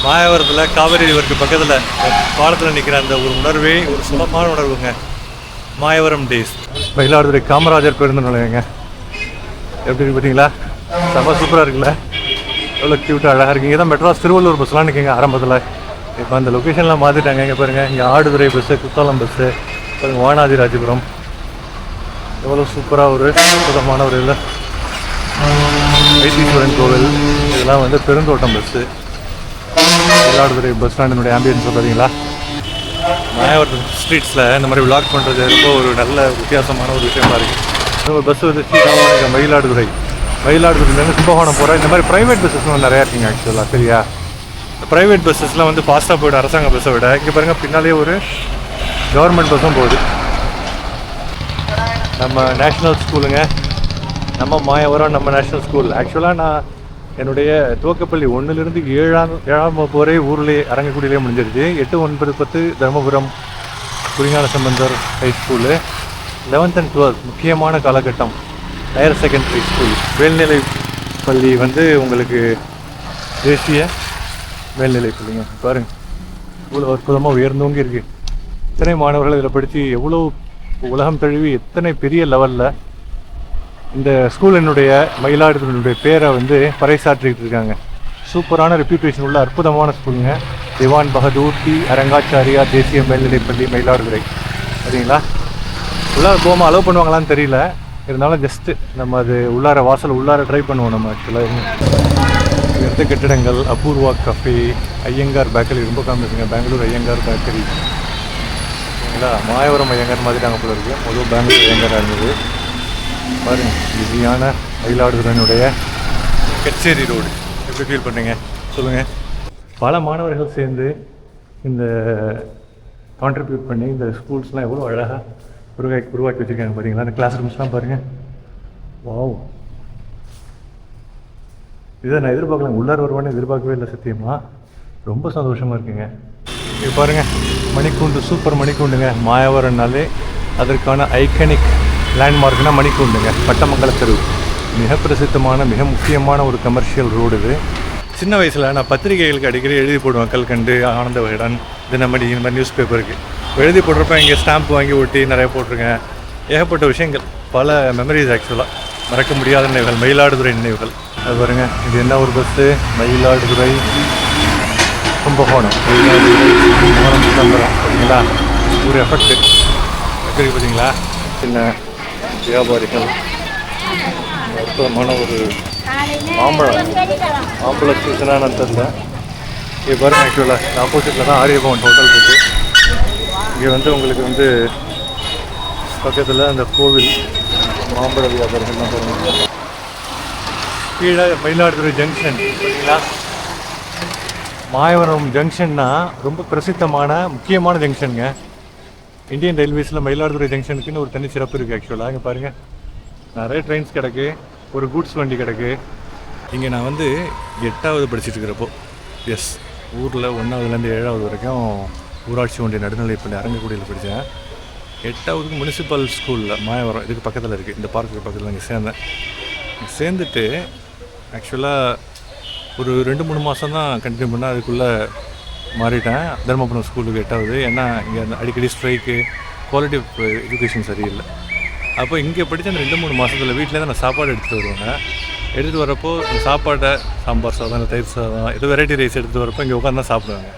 மாயவரத்தில் காவேரி ரிவருக்கு பக்கத்தில் பாலத்தில் நிற்கிற அந்த ஒரு உணர்வே ஒரு சுலமான உணர்வுங்க. மாயவரம் டேஸ். மயிலாடுதுறை காமராஜர் பேருந்து நிலையங்க. எப்படி இருக்கு பார்த்தீங்களா? செம்ம சூப்பராக இருக்குல்ல? எவ்வளோ க்யூட்டாக அழகாக இருக்குது. இங்கே தான் மெட்ராஸ் திருவள்ளூர் பஸ்லாம் நிற்கிங்க ஆரம்பத்தில். இப்போ அந்த லொக்கேஷன்லாம் மாற்றிட்டாங்க. இங்கே பாருங்கள், இங்கே ஆடுதுறை பஸ்ஸு, குத்தாலம் பஸ்ஸு, பாருங்கள் வானாதி ராஜபுரம். எவ்வளோ சூப்பராக ஒரு அற்புதமான ஒரு இதில் வைத்தீஸ்வரன் கோவில். இதெல்லாம் வந்து பெருந்தோட்டம் பஸ்ஸு. மயிலாடுதுறை பஸ் ஸ்டாண்டினுடைய ஆம்பியன்ஸ் பார்த்தீங்களா? மாயவரம் ஸ்ட்ரீட்ஸில் இந்த மாதிரி விளாக் பண்ணுறது ரொம்ப ஒரு நல்ல வித்தியாசமான ஒரு விஷயமா இருக்குது. ஒரு பஸ் வந்து மயிலாடுதுறையிலேருந்து கும்பகோணம் போகிற இந்த மாதிரி ப்ரைவேட் பஸ்ஸஸ்லாம் நிறையா இருக்குங்க ஆக்சுவலாக. சரியா? ப்ரைவேட் பஸ்ஸஸ்லாம் வந்து ஃபாஸ்ட்டாக போய்ட்டு அரசாங்க பஸ்ஸை விட இங்கே பாருங்கள் பின்னாலே ஒரு கவர்மெண்ட் பஸ்ஸும் போகுது. நம்ம நேஷ்னல் ஸ்கூலுங்க, நம்ம மாயவரம் நம்ம நேஷ்னல் ஸ்கூல். ஆக்சுவலாக நான் என்னுடைய துவக்கப்பள்ளி 1லேருந்து 7ஆம் வகுப்பு வரை ஊர்லேயே அரங்கக்குடியிலே முடிஞ்சிருச்சு. 8, 9, 10 Dharumapuram Kurignana Sambandar high school. 11th and 12th முக்கியமான காலகட்டம் ஹையர் செகண்டரி ஸ்கூல். மேல்நிலை பள்ளி வந்து உங்களுக்கு தேசிய மேல்நிலை பள்ளிங்க. பாருங்கள் இவ்வளோ அற்புதமாக உயர்ந்தவங்க இருக்குது. எத்தனை மாணவர்கள் இதில் படித்து எவ்வளோ உலகம் தழுவி எத்தனை பெரிய லெவலில் இந்த ஸ்கூலினுடைய மயிலாடுதுறையினுடைய பேரை வந்து பறைசாற்றிக்கிட்டு இருக்காங்க. சூப்பரான ரெப்யூட்டேஷன் உள்ள அற்புதமான ஸ்கூலுங்க. திவான் பகதூர் டி அரங்காச்சாரியா தேசிய மேல்நிலைப்பள்ளி மயிலாடுதுறை. சரிங்களா? உள்ளார போகாமல் அலோவ் பண்ணுவாங்களான்னு தெரியல. இருந்தாலும் ஜஸ்ட்டு நம்ம அது உள்ளார வாசல் உள்ளார ட்ரை பண்ணுவோம் நம்ம. ஆக்சுவலாக எடுத்த கட்டிடங்கள் அபூர்வா கஃபே, ஐயங்கார் பேக்கரி ரொம்ப காமிச்சுங்க. பெங்களூர் ஐயங்கார் பேக்கரி. சரிங்களா? மாயவரம் ஐயங்கார் மாதிரி நாங்கள் போல இருக்குது. முதல் பெங்களூர் ஐயங்காராக இருந்தது. பாருங்கள் பிஸியான மயிலாடுதுறையினுடைய கச்சேரி ரோடு. எப்படி ஃபீல் பண்ணுறீங்க சொல்லுங்கள்? பல மாணவர்கள் சேர்ந்து இந்த கான்ட்ரிபியூட் பண்ணி இந்த ஸ்கூல்ஸ்லாம் எவ்வளோ அழகாக உருவாக்கி வச்சுருக்காங்க பார்த்தீங்களா? அந்த கிளாஸ் ரூம்ஸ்லாம் பாருங்கள். வாவ், இதை நான் எதிர்பார்க்கலாம். உள்ளார வருவான்னு எதிர்பார்க்கவே இல்லை சத்தியமாக. ரொம்ப சந்தோஷமாக இருக்குங்க. இது பாருங்கள், மணிக்கூண்டு, சூப்பர் மணிக்கூண்டுங்க. மாயவரம்னாலே அதற்கான ஐக்கனிக் லேண்ட்மார்க்னால் மணிக்கூண்டுங்க. பட்டமங்கல தெரு மிக பிரசித்தமான மிக முக்கியமான ஒரு கமர்ஷியல் ரோடு இது. சின்ன வயசில் நான் பத்திரிகைகளுக்கு அடிக்கடி எழுதி போடுவேன். கல்கண்டு, ஆனந்த விகடன், தினமணி, இந்த மாதிரி நியூஸ் பேப்பருக்கு எழுதி போடுறப்ப இங்கே ஸ்டாம்ப் வாங்கி ஒட்டி நிறைய போட்டிருக்கேன். ஏகப்பட்ட விஷயங்கள், பல மெமரிஸ் ஆக்சுவலாக மறக்க முடியாத நினைவுகள், மயிலாடுதுறை நினைவுகள். அது பாருங்கள், இது என்ன ஒரு பஸ்ஸு? மயிலாடுதுறை கும்பகோணம். பார்த்தீங்களா? ஒரு எஃபெக்ட்டு எப்படி பார்த்தீங்களா? சின்ன வியாபாரிகள், அற்புதமான ஒரு மாம்பழ சீசனாக தெரியல. இங்கே பாருங்கள், ஆக்சுவலாக ஆப்போசிட்டில் தான் ஆரியபவன் ஹோட்டல் இருக்குது. இங்கே வந்து உங்களுக்கு வந்து பக்கத்தில் அந்த கோவில் மாம்பழ வியாபாரிகள்லாம் பாருங்கள். கீழே மயிலாடுதுறை ஜங்ஷன் பார்த்தீங்களா? மாயவரம் ஜங்ஷன்னா ரொம்ப பிரசித்தமான முக்கியமான ஜங்ஷனுங்க. இந்தியன் ரயில்வேஸில் மயிலாடுதுறை ஜங்ஷனுக்குன்னு ஒரு தனி சிறப்பு இருக்குது ஆக்சுவலாக. இங்கே பாருங்கள், நிறைய ட்ரெயின்ஸ் கிடக்கு, ஒரு கூட்ஸ் வண்டி கிடக்கு. இங்கே நான் வந்து 8வது படிச்சுட்டு இருக்கிறப்போ, எஸ், ஊரில் 1வதுலேருந்து 7வது வரைக்கும் ஊராட்சி ஒன்றிய நடுநிலைப்பள்ளி அரங்கக்குடியில் படித்தேன். 8வதுக்கு முனிசிபல் ஸ்கூலில் மாயவரம் இதுக்கு பக்கத்தில் இருக்குது, இந்த பார்க்குக்கு பக்கத்தில் இங்கே சேர்ந்தேன். சேர்ந்துட்டு ஆக்சுவலாக ஒரு 2-3 மாதம் தான் கண்டினியூ பண்ணேன். அதுக்குள்ளே மாறிட்டேன் தர்மபுரம் ஸ்கூலுக்கு 8வது. ஏன்னா இங்கே அடிக்கடி ஸ்ட்ரைக்கு, குவாலிட்டி ஆஃப் எஜுகேஷன் சரியில்லை. அப்போ இங்கே படித்த அந்த 2-3 மாதத்தில் வீட்டிலேருந்து நான் சாப்பாடு எடுத்துகிட்டு வருவாங்க. எடுத்துகிட்டு வரப்போ இந்த சாப்பாடை சாம்பார் சாதம், இல்லை தயிர் சாதம், ஏதோ வெரைட்டி ரைஸ் எடுத்துகிட்டு வரப்போ இங்கே உட்காந்து தான் சாப்பிடுவாங்க.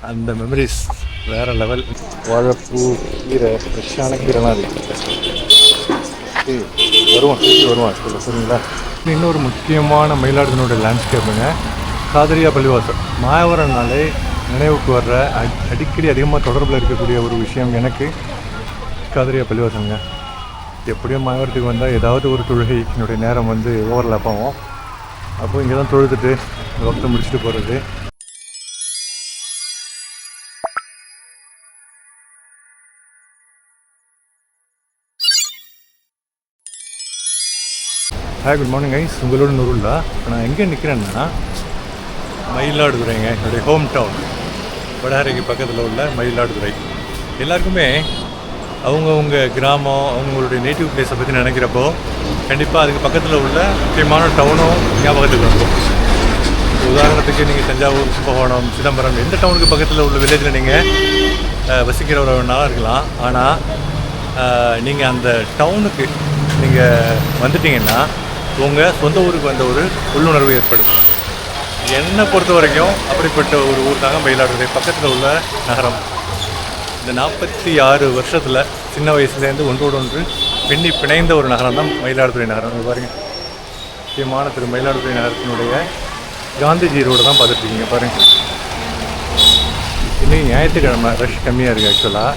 அந்த மெமரிஸ் வேறு லெவல். வாழைப்பூ, கீரை, ஃப்ரெஷ்ஷான கீரைலாம் இருக்குது. வருவான் ஸ்கூலில். சரிங்களா? இன்னொரு முக்கியமான மயிலாடுதுறையோட லேண்ட்ஸ்கேப்புங்க காதரியா பள்ளிவாசல். மாயவரம்னாலே நினைவுக்கு வர்ற அடிக்கடி அதிகமாக தொடர்பில் இருக்கக்கூடிய ஒரு விஷயம் எனக்கு காதரியா பள்ளிவாசலுங்க. எப்படியும் மாயவரத்துக்கு வந்தால் ஏதாவது ஒரு தொழுகை என்னுடைய நேரம் வந்து ஓவர்லேப் ஆகும். அப்போ இங்கே தான் தொழுதுட்டு வக்தை முடிச்சுட்டு போகிறது. Hi, good morning guys. உங்களோட நூறுல்லா. நான் எங்கே நிற்கிறேன்னா மயிலாடுதுறைங்க, என்னுடைய ஹோம் டவுன். வடஹரைக்கு பக்கத்தில் உள்ள மயிலாடுதுறை. எல்லாருக்குமே அவங்கவுங்க கிராமம், அவங்களுடைய நேட்டிவ் பிளேஸை பற்றி நினைக்கிறப்போ கண்டிப்பாக அதுக்கு பக்கத்தில் உள்ள முக்கியமான டவுனும் ஞாபகத்துக்கு வரும். உதாரணத்துக்கு நீங்கள் தஞ்சாவூர், கும்பகோணம், சிதம்பரம் எந்த டவுனுக்கு பக்கத்தில் உள்ள வில்லேஜில் நீங்கள் வசிக்கிறவர்களாக இருக்கலாம். ஆனால் நீங்கள் அந்த டவுனுக்கு நீங்கள் வந்துட்டீங்கன்னா உங்கள் சொந்த ஊருக்கு வந்த ஒரு உள்ளுணர்வு ஏற்படும். என்னை பொறுத்த வரைக்கும் அப்படிப்பட்ட ஒரு ஊர் தாங்க மயிலாடுதுறை பக்கத்தில் உள்ள நகரம். இந்த 46 வருஷத்தில் சின்ன வயசுலேருந்து ஒன்றோடு ஒன்று பின்னி பிணைந்த ஒரு நகரம் தான் மயிலாடுதுறை நகரம். பாருங்கள், முக்கியமான மயிலாடுதுறை நகரத்தினுடைய காந்திஜி ரோடு தான் பார்த்துட்ருக்கீங்க. பாருங்கள், இன்னைக்கு ஞாயிற்றுக்கிழமை ரஷ் கம்மியாக இருக்குது. ஆக்சுவலாக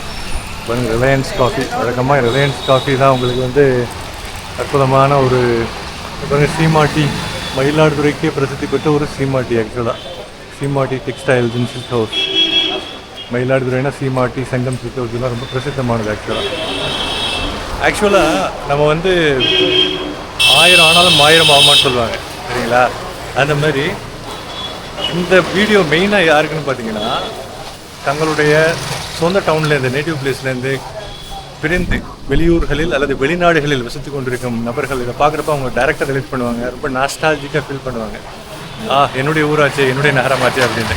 பாருங்கள், ரிலையன்ஸ் காஃபி, வழக்கமாக ரிலையன்ஸ் காஃபி தான் உங்களுக்கு வந்து அற்புதமான ஒரு பாருங்கள் சீமாட்டி, மயிலாடுதுறைக்கே பிரசித்தி பெற்ற ஒரு சீமாட்டி. ஆக்சுவலாக சீமாட்டி டெக்ஸ்டைல்ஸ் இன் சில்க் ஹவுஸ். மயிலாடுதுறைனா சீமாட்டி, சங்கம் சில்க் ஹவுஸ் எல்லாம் ரொம்ப பிரசித்தமானது. ஆக்சுவலாக நம்ம வந்து 1000 ஆனாலும் 1000 ஆகுமான்னு சொல்லுவாங்க, சரிங்களா? அந்த மாதிரி இந்த வீடியோ மெயினாக யாருக்குன்னு பார்த்தீங்கன்னா, தங்களுடைய சொந்த டவுன்லேருந்து, நேட்டிவ் பிளேஸ்லேருந்து பிரிந்து வெளியூர்களில் அல்லது வெளிநாடுகளில் வசித்து கொண்டிருக்கும் நபர்கள் இதை பார்க்குறப்ப அவங்க டைரெக்டாக ரிலேட் பண்ணுவாங்க. ரொம்ப நாஸ்டாலஜிக்காக ஃபீல் பண்ணுவாங்க. என்னுடைய ஊராச்சு, என்னுடைய நகரமாச்சு அப்படின்னு.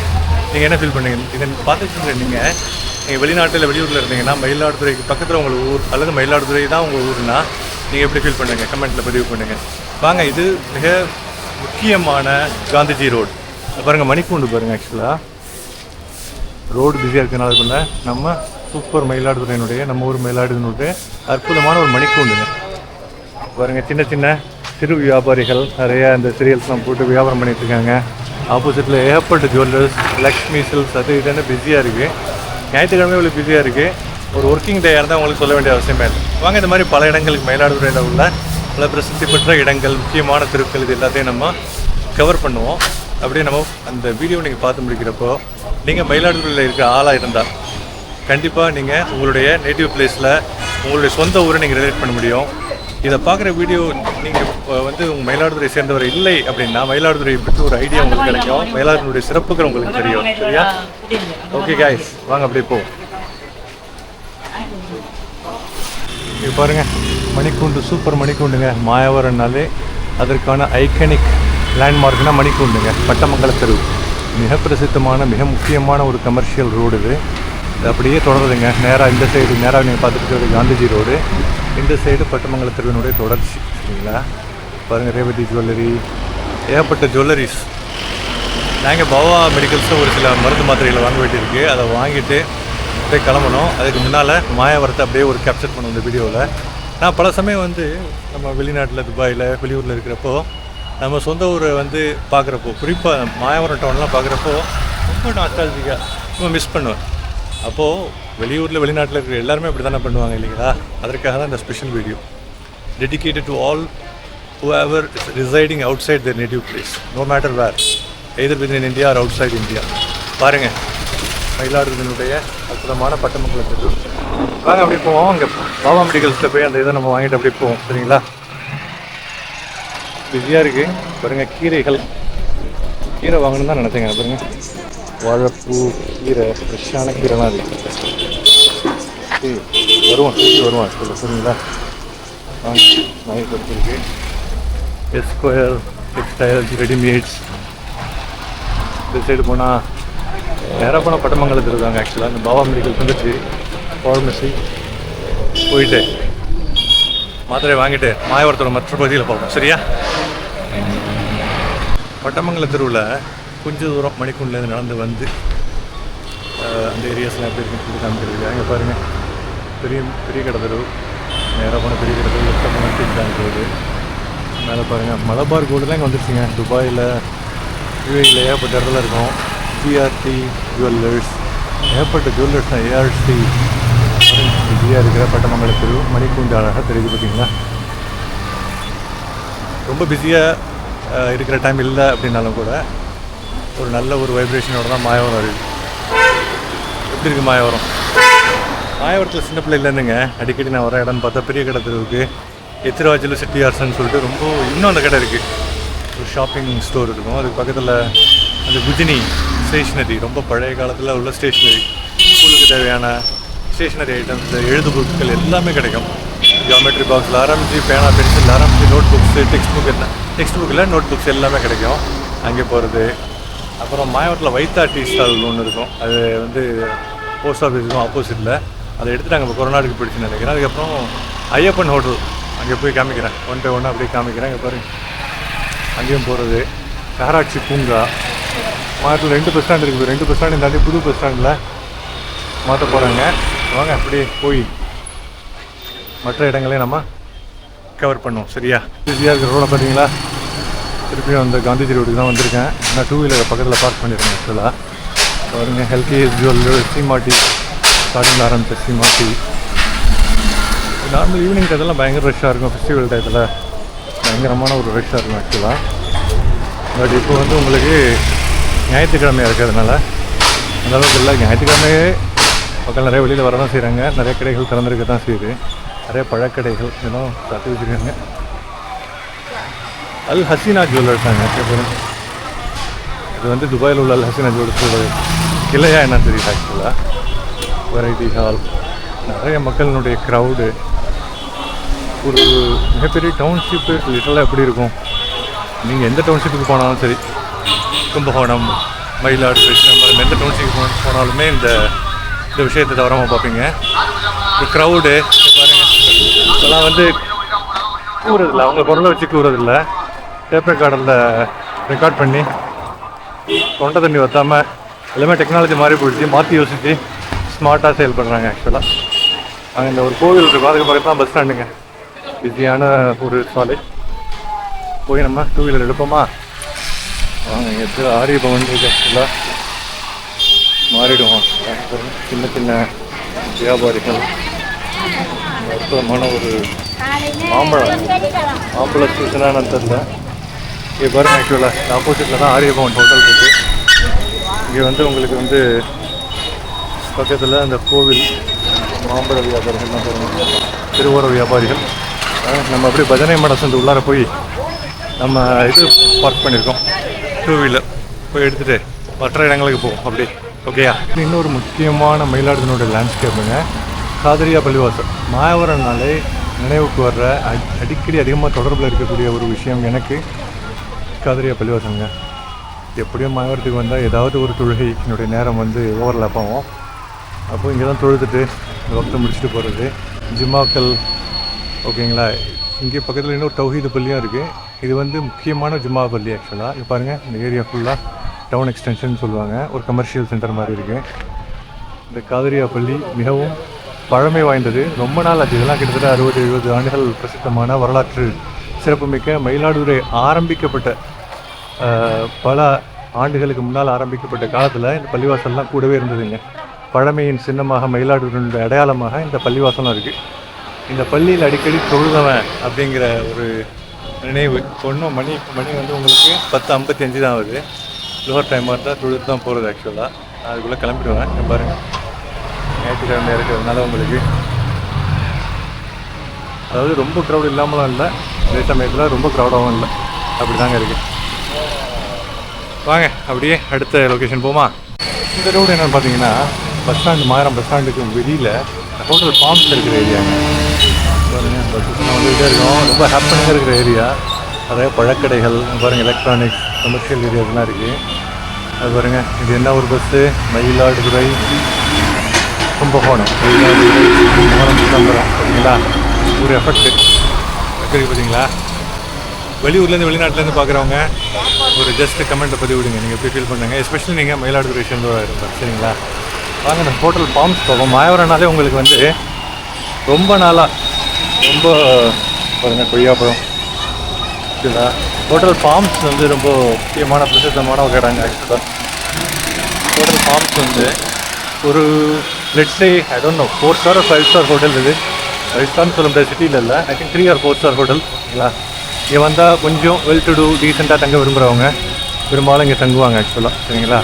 நீங்கள் என்ன ஃபீல் பண்ணுங்க? இதை பார்த்துட்டு நீங்கள் வெளிநாட்டில் வெளியூரில் இருந்தீங்கன்னா மயிலாடுதுறைக்கு பக்கத்தில் உங்கள் ஊர் அல்லது மயிலாடுதுறை தான் உங்கள் ஊர்னா நீங்கள் எப்படி ஃபீல் பண்ணுங்கள்? கமெண்ட்டில் பதிவு பண்ணுங்கள். வாங்க, இது மிக முக்கியமான காந்திஜி ரோடு. பாருங்கள், மணிக்கூண்டு பாருங்கள். ஆக்சுவலாக ரோடு பிஸியாக இருக்கிறனால நம்ம சூப்பர் மயிலாடுதுறையினுடைய, நம்ம ஊர் மயிலாடுதுறையினுடைய அற்புதமான ஒரு மணிக்கூண்டுங்க. பாருங்கள், சின்ன சின்ன சிறு வியாபாரிகள் நிறையா இந்த சீரியல்ஸ்லாம் போட்டு வியாபாரம் பண்ணிகிட்ருக்காங்க. ஆப்போசிட்டில் ஏகப்பட்ட ஜுவல்லர்ஸ், லக்ஷ்மி சில்க்ஸ், அது இதுன்னு பிஸியாக இருக்குது. ஞாயிற்றுக்கிழமை இவ்வளோ பிஸியாக இருக்குது. ஒரு ஒர்க்கிங் டேயாக இருந்தால் உங்களுக்கு சொல்ல வேண்டிய அவசியமே இல்லை. வாங்க, இந்த மாதிரி பல இடங்களுக்கு மயிலாடுதுறையில் உள்ள பல பிரசித்தி பெற்ற இடங்கள், முக்கியமான தெருக்கள், இது எல்லாத்தையும் நம்ம கவர் பண்ணுவோம். அப்படியே நம்ம அந்த வீடியோ நீங்கள் பார்த்து முடிக்கிறப்போ நீங்கள் மயிலாடுதுறையில் இருக்கிற ஆளாக இருந்தால் கண்டிப்பாக நீங்கள் உங்களுடைய நேட்டிவ் பிளேஸில் உங்களுடைய சொந்த ஊரை நீங்கள் ரிலேட் பண்ண முடியும். இதை பார்க்குற வீடியோ நீங்கள் வந்து உங்கள் மயிலாடுதுறை சேர்ந்தவர் இல்லை அப்படின்னா மயிலாடுதுறையை பற்றி ஒரு ஐடியா உங்களுக்கு கிடைக்கும். மயிலாடுதுறையுடைய சிறப்புகள் உங்களுக்கு தெரியும், சரியா? ஓகே காய்ஸ், வாங்க அப்படியே போவோம். இது பாருங்கள், மணிக்கூண்டு, சூப்பர் மணிக்கூண்டுங்க. மாயவரம்னாலே அதற்கான ஐக்கனிக் லேண்ட்மார்க்னால் மணிக்கூண்டுங்க. பட்டமங்கல தெரு மிக பிரசித்தமான, மிக முக்கியமான ஒரு கமர்ஷியல் ரோடு. இது அப்படியே தொடருதுங்க. நேராக இந்த சைடு நேராக நீங்கள் பார்த்துட்டு இருக்கிறது காந்திஜி ரோடு, இந்த சைடு பட்டமங்கல தெருவினுடைய தொடர்ச்சி, சரிங்களா? பாருங்கள், ரேவதி ஜுவல்லரி, ஏகப்பட்ட ஜுவல்லரிஸ். நாங்கள் பவா மெடிக்கல்ஸில் ஒரு சில மருந்து மாத்திரைகளை வாங்க வேண்டியிருக்கு. அதை வாங்கிட்டு அப்படியே கிளம்பணும். அதுக்கு முன்னால் மாயவரத்தை அப்படியே ஒரு கேப்சர் பண்ணுவோம் இந்த வீடியோவில். நான் பல சமயம் வந்து நம்ம வெளிநாட்டில், துபாயில், வெளியூரில் இருக்கிறப்போ நம்ம சொந்த ஊரை வந்து பார்க்குறப்போ, குறிப்பாக மாயவரம் டவுன்லாம் பார்க்குறப்போ ரொம்ப நாஸ்டாலஜிக்காக ரொம்ப மிஸ் பண்ணுவேன். அப்போது வெளியூரில், வெளிநாட்டில் இருக்கிற எல்லாருமே அப்படி தானே பண்ணுவாங்க இல்லைங்களா? அதற்காக தான் இந்த special video, dedicated to all whoever is residing outside their native place, no matter where, either within India or outside India. பாருங்கள், மயிலாடுதுறையினுடைய அற்புதமான பட்டமங்கல தெரு. வாங்க அப்படி போவோம். அங்கே பாபா மெடிக்கல்ஸில் போய் அந்த இதை நம்ம வாங்கிட்டு அப்படியே போவோம், சரிங்களா? பிஸியாக இருக்குது. பாருங்கள், கீரைகள், கீரை வாங்கணுன்னு தான் நினச்சேங்க. பாருங்கள், வாழைப்பூ, கீரை, ஃப்ரெஷ்ஷான கீரைலாம் இருக்குது. வருவான் சரிங்களா? வாங்க, நாய் கொடுத்துருக்கு. Esquire textiles, readymades. இந்த சைடு போனால் நேராக போனால் பட்டமங்கலத்தில் இருக்காங்க. ஆக்சுவலாக இந்த பாபா மெடிக்கல் வந்துச்சு, ஃபார்மசி போயிட்டு மாத்திரை வாங்கிட்டு மாயவரத்தோட மற்ற பகுதியில் போவோம், சரியா? பட்டமங்கல தெருவில் கொஞ்சம் தூரம் மணிக்கூண்டிலேருந்து நடந்து வந்து அந்த ஏரியாஸ்லாம் எப்படி இருக்குன்னு காமிக்கிறது. அங்கே பாருங்கள், பெரிய கடை தெரு. நேராக போன பெரிய கடை தெரு, லெஃப்டாக போன டீ பேங்க் ரோடு. மேலே பாருங்கள், மலபார் கோல்டுலாம் இங்கே வந்துருச்சுங்க. துபாயில், யூஏயில் ஏகப்பட்ட இடத்துல இருக்கும். ஜிஆர்டி ஜுவல்லர்ஸ், ஏகப்பட்ட ஜுவல்லர்ஸ் தான். ஏஆர்சி பிஸியாக இருக்கிற பட்டமங்கல தெரு, மணிக்கூண்டு அழகாக தெரியுது, பார்த்தீங்களா? ரொம்ப பிஸியாக இருக்கிற டைம் இல்லை அப்படின்னாலும் கூட ஒரு நல்ல ஒரு வைப்ரேஷனோட தான் மாயவரம் இருக்குது. எப்படி இருக்குது மாயவரம்? மாயவரத்தில் சின்ன பிள்ளைலேருந்துங்க அடிக்கடி நான் வர இடம்னு பார்த்தா பெரிய கடை தெருவுக்கு எத்திராஜில் சிட்டியார்ஸ்ன்னு சொல்லிட்டு ரொம்ப இன்னும் அந்த கடை இருக்குது. ஒரு ஷாப்பிங் ஸ்டோர் இருக்கும். அதுக்கு பக்கத்தில் அந்த குஜினி ஸ்டேஷ்னரி, ரொம்ப பழைய காலத்தில் உள்ள ஸ்டேஷ்னரி, ஸ்கூலுக்கு தேவையான ஸ்டேஷ்னரி ஐட்டம்ஸ், எழுது பொருட்கள் எல்லாமே கிடைக்கும். ஜியாமெட்ரி பாக்ஸில் ஆரம்பித்து பேனா, பென்சில் ஆரம்பித்து நோட் புக்ஸு, டெக்ஸ்ட் புக் இல்லை நோட் புக்ஸ் எல்லாமே கிடைக்கும். அங்கே போகிறது. அப்புறம் மாயவரத்தில் வைத்தா டீ ஸ்டால் ஒன்று இருக்கும், அது வந்து போஸ்ட் ஆஃபீஸுக்கும் ஆப்போசிட்டில். அதை எடுத்துகிட்டு இப்போ கொரோனாவுக்கு போயிடுச்சுன்னு நினைக்கிறேன். அதுக்கப்புறம் ஐயப்பன் ஹோட்டல் அங்கே போய் காமிக்கிறேன், 1 by 1 அப்படியே காமிக்கிறேன். இங்கே பாருங்க, அங்கேயும் போகிறது. காராட்சி பூங்கா, மாவட்டத்தில் 2 பஸ் ஸ்டாண்ட் இருக்குது. 2 பஸ் ஸ்டாண்டு தாண்டி புது பஸ் ஸ்டாண்டில் மாற்ற போகிறாங்க. வாங்க அப்படியே போய் மற்ற இடங்களே நம்ம கவர் பண்ணுவோம். சரியா? ஈஸியாக இருக்கிற ரோட பார்த்தீங்களா? திருப்பியும் அந்த காந்திஜி ரோடுக்கு தான் வந்திருக்கேன். நான் 2 வீலரை பக்கத்தில் பார்க் பண்ணியிருக்கேன். ஆக்சுவலாக பாருங்க, ஹெல்கேஎஸ் ஜுவல் சீமாட்டி ஸ்டார்டிங்கில் ஆரம்பித்த சீமாட்டி. நார்மல் ஈவினிங் டயத்தெல்லாம் பயங்கர ரஷ்ஷாக இருக்கும். ஃபெஸ்டிவல் டயத்தில் பயங்கரமான ஒரு ரஷ்ஷாக இருக்கும் ஆக்சுவலாக. பட் இப்போ வந்து உங்களுக்கு ஞாயிற்றுக்கிழமையாக இருக்கிறதுனால அந்தளவுக்கு இல்லை. ஞாயிற்றுக்கிழமையே மக்கள் நிறைய வெளியில் வர தான் செய்கிறாங்க. நிறைய கடைகள் திறந்துருக்க தான் செய்யுது. நிறைய பழக்கடைகள் இதெல்லாம் தட்டி வச்சுருக்காங்க. அல் ஹசீனா ஜுவல்லர்ஸ் தாங்க. இது வந்து துபாயில் உள்ள அல் ஹசீனா ஜுவல்லர்ஸோட கிளையா என்னன்னு தெரியுது ஆக்சுவலாக. வெரைட்டி ஹால், நிறைய மக்களினுடைய க்ரௌடு. ஒரு மிகப்பெரிய டவுன்ஷிப்பு லிட்டரலாக எப்படி இருக்கும்? நீங்கள் எந்த டவுன்ஷிப்புக்கு போனாலும் சரி, கும்பகோணம், மயிலாடுதுறை, கிருஷ்ணகிரி, எந்த டவுன்ஷிப்புக்கு போனாலுமே இந்த விஷயத்தை தவறாமல் பார்ப்பீங்க. இந்த க்ரௌடு பாருங்கள். இதெல்லாம் வந்து கூறுறதில்ல, அவங்க குரலை வச்சு கூறுறதில்ல, டேப் ரெக்கார்டில் ரெக்கார்ட் பண்ணி தொண்டை தண்ணி வற்றாமல் எல்லாமே டெக்னாலஜி மாறி போயிடுச்சு. மாற்றி யோசித்து ஸ்மார்ட்டாக சேல் பண்ணுறாங்க ஆக்சுவலாக. அங்கே இந்த ஒரு கோவில் இருக்கும், அதுக்கு பக்கத்தில் தான் பஸ் ஸ்டாண்டுங்க. பிஸியான ஒரு சாலை. போய் நம்ம 2 வீலர் எடுப்போமா? வாங்க, எது ஆரிய பவன் இருக்கு ஆக்சுவலாக. மாறிடுவோம். சின்ன சின்ன வியாபாரிகள், அற்புதமான ஒரு மாம்பழ சீசனாக தெரியல. இங்கே பாருங்க, ஆக்சுவலாக ஆப்போசிட்டில் தான் ஆரிய பவன் ஹோட்டல் இருக்குது. இங்கே வந்து உங்களுக்கு வந்து பக்கத்தில் அந்த கோவில், மாம்பழ வியாபாரிகள்லாம் பாருங்கள், திருவோர வியாபாரிகள். நம்ம அப்படியே பஜனை மடம் சேர்ந்து உள்ளார போய் நம்ம இது பார்க் பண்ணியிருக்கோம், 2 வீலர் போய் எடுத்துகிட்டு மற்ற இடங்களுக்கு போவோம் அப்படி. ஓகேயா? இன்னொரு முக்கியமான மயிலாடுதுறையோட லேண்ட்ஸ்கேப்புங்க, காதிரியா பள்ளிவாசல். மாயவரம்னாலே நினைவுக்கு வர்ற அடிக்கடி அதிகமாக தொடர்பில் இருக்கக்கூடிய ஒரு விஷயம் எனக்கு காதிரியா பள்ளிவாசலுங்க. எப்படியும் மாயவரத்துக்கு வந்தால் ஏதாவது ஒரு தொழுகை என்னுடைய நேரம் வந்து ஓவர்லாப் ஆகும். அப்போ இங்கே தான் தொழுதுட்டு வக்தை முடிச்சுட்டு போகிறது. ஜும்மாக்கள், ஓகேங்களா? இங்கே பக்கத்தில் இன்னொரு தௌஹீது பள்ளியும் இருக்குது. இது வந்து முக்கியமான ஜும்மா பள்ளி ஆக்சுவலாக. இது பாருங்கள், இந்த ஏரியா ஃபுல்லாக டவுன் எக்ஸ்டென்ஷன் சொல்லுவாங்க, ஒரு கமர்ஷியல் சென்டர் மாதிரி இருக்குது. இந்த காதிரியா பள்ளி மிகவும் பழமை வாய்ந்தது, ரொம்ப நாள் ஆச்சு. இதெல்லாம் கிட்டத்தட்ட 60-70 ஆண்டுகள் பிரசித்தமான வரலாற்று சிறப்புமிக்க மயிலாடுதுறை ஆரம்பிக்கப்பட்ட பல ஆண்டுகளுக்கு முன்னால் ஆரம்பிக்கப்பட்ட காலத்தில் இந்த பள்ளிவாசல்லாம் கூடவே இருந்ததுங்க. பழமையின் சின்னமாக, மயிலாடுதுறையினுடைய அடையாளமாக இந்த பள்ளிவாசலும் இருக்குது. இந்த பள்ளியில் அடிக்கடி தொழுதவன் அப்படிங்கிற ஒரு நினைவு. ஒன்றும் மணி வந்து உங்களுக்கு 10:55 தான் ஆகுது. லோவர் டைமாக இருந்தால் தொழுது தான் போகிறது ஆக்சுவலாக. அதுக்குள்ளே கிளம்பிடுவேன். பாருங்கள், ஞாயிற்றுக்கிழமை இருக்கிறதுனால உங்களுக்கு அதாவது ரொம்ப க்ரௌட் இல்லாமலாம் இல்லை, அதே சமயத்தில் ரொம்ப க்ரௌடாகவும் இல்லை, அப்படி தாங்க இருக்குது. வாங்க அப்படியே அடுத்த லொக்கேஷன் போமா. இந்த ரோடு என்னென்னு பார்த்தீங்கன்னா, பஸ் ஸ்டாண்டு, மாயரம் பஸ் ஸ்டாண்டுக்கு வெளியில் ஹோட்டல் பாம்ஸ் இருக்கிற ஏரியாங்க. பாருங்கள், பஸ்ஸஸ்லாம் வந்துகிட்டே இருக்கோம். ரொம்ப ஹாப்பியாக இருக்கிற ஏரியா. நிறைய பழக்கடைகள் பாருங்கள், எலக்ட்ரானிக்ஸ், கமர்ஷியல் ஏரியாஸ்லாம் இருக்குது. அது பாருங்கள், இது என்ன ஒரு பஸ்ஸு? மயிலாடுதுறை கும்பகோணம், மயிலாடுதுறை கும்பகோணம் சிதம்பரம். பார்த்தீங்களா ஒரு எஃபெக்ட்டு இருக்குது பார்த்தீங்களா? வெளியூர்லேருந்து வெளிநாட்டிலேருந்து பார்க்குறவங்க ஒரு ஜஸ்ட் கமெண்ட்டை பதிவு விடுங்க, நீங்கள் எப்படி ஃபீல் பண்ணுங்க, எஸ்பெஷலி நீங்கள் மயிலாடுதுறை சேர்ந்தவராக இருந்தால். சரிங்களா? வாங்க, இந்த ஹோட்டல் பாம்ஸ் போவோம். மாயவரம்னாலே உங்களுக்கு வந்து ரொம்ப நாளாக ரொம்ப பாருங்கள், கொய்யாப்பழம். சரிங்களா? ஹோட்டல் ஃபார்ம்ஸ் வந்து ரொம்ப முக்கியமான பிரசித்தமான ஒரு இடங்க ஆக்சுவலாக. ஹோட்டல் ஃபார்ம்ஸ் வந்து ஒரு let's say I don't know 4 star or 5 star hotel. இது 5 ஸ்டார்னு சொல்ல முடியாது, சிட்டியில் இல்லை. I think 3 or 4 star hotel. சரிங்களா? இங்கே வந்தால் கொஞ்சம் வெல் டு டூ டீசெண்டாக தங்க விரும்புகிறவங்க பெரும்பாலும் இங்கே தங்குவாங்க ஆக்சுவலாக. சரிங்களா?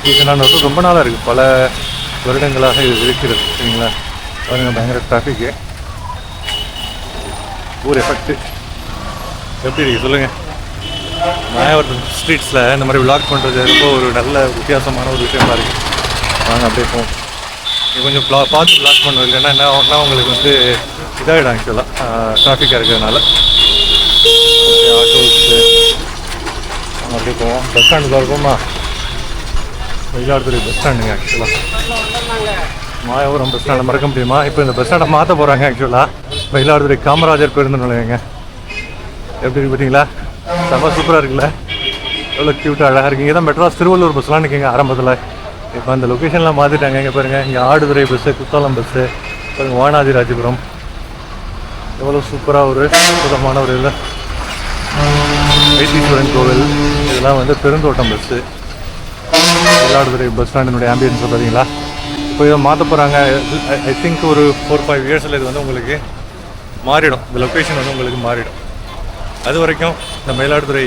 டீசெண்டான ஹோட்டல் ரொம்ப நாளாக இருக்குது, பல வருடங்களாக இது இருக்கிறது. சரிங்களா? பாருங்கள், பயங்கர டிராஃபிக்கு, ஊர் எஃபெக்ட்டு எப்படி இருக்குது சொல்லுங்கள். மாயவரம் ஸ்ட்ரீட்ஸில் இந்த மாதிரி விளாக் பண்ணுறது ரொம்ப ஒரு நல்ல வித்தியாசமான ஒரு விஷயமா இருக்குது. வாங்க அப்படியே போவோம். இது கொஞ்சம் பார்த்து விளாக் பண்ணுறது, இல்லைன்னா என்ன ஆகும்னா உங்களுக்கு வந்து இதாகிடும் ஆக்சுவலாக, டிராஃபிக்காக இருக்கிறதுனால. ஆட்டோஸு அப்படியே போவோம். பஸ் ஸ்டாண்டுக்குள்ள இருக்குமா? மயிலாடுதுறை பஸ் ஸ்டாண்டுங்க. ஆக்சுவலாக மாயவரம் பஸ் ஸ்டாண்டை மறக்க முடியுமா? இப்போ இந்த பஸ் ஸ்டாண்டை மாற்ற போகிறாங்க. ஆக்சுவலாக மயிலாடுதுறை காமராஜர் பேருந்து நிலையங்க. எப்படி இருக்கு பார்த்தீங்களா? செம்ம சூப்பராக இருக்குல்ல? எவ்வளோ க்யூட்டாக அழகாக இருக்குது. இங்கே தான் மெட்ராஸ் திருவள்ளூர் பஸ்லாம் நிற்கிங்க ஆரம்பத்தில். இப்போ அந்த லொக்கேஷன்லாம் மாற்றிட்டாங்க. இங்கே பாருங்கள், இங்கே ஆடுதுறை பஸ்ஸு, குத்தாலம் பஸ்ஸு, பாருங்கள் வானாதி ராஜபுரம். எவ்வளோ சூப்பராக ஒரு அற்புதமான ஒரு இதில் வைத்தீஸ்வரன் கோவில். இதெல்லாம் வந்து பெருந்தோட்டம் பஸ்ஸு. மயிலாடுதுறை பஸ் ஸ்டாண்டினுடைய ஆம்பியன்ஸ் பார்த்தீங்களா? இப்போ இதை மாற்ற போகிறாங்க. ஐ திங்க் ஒரு 4-5 இயர்ஸில் இது வந்து உங்களுக்கு மாறிடும். இந்த லொக்கேஷன் வந்து உங்களுக்கு மாறிடும். அது வரைக்கும் இந்த மயிலாடுதுறை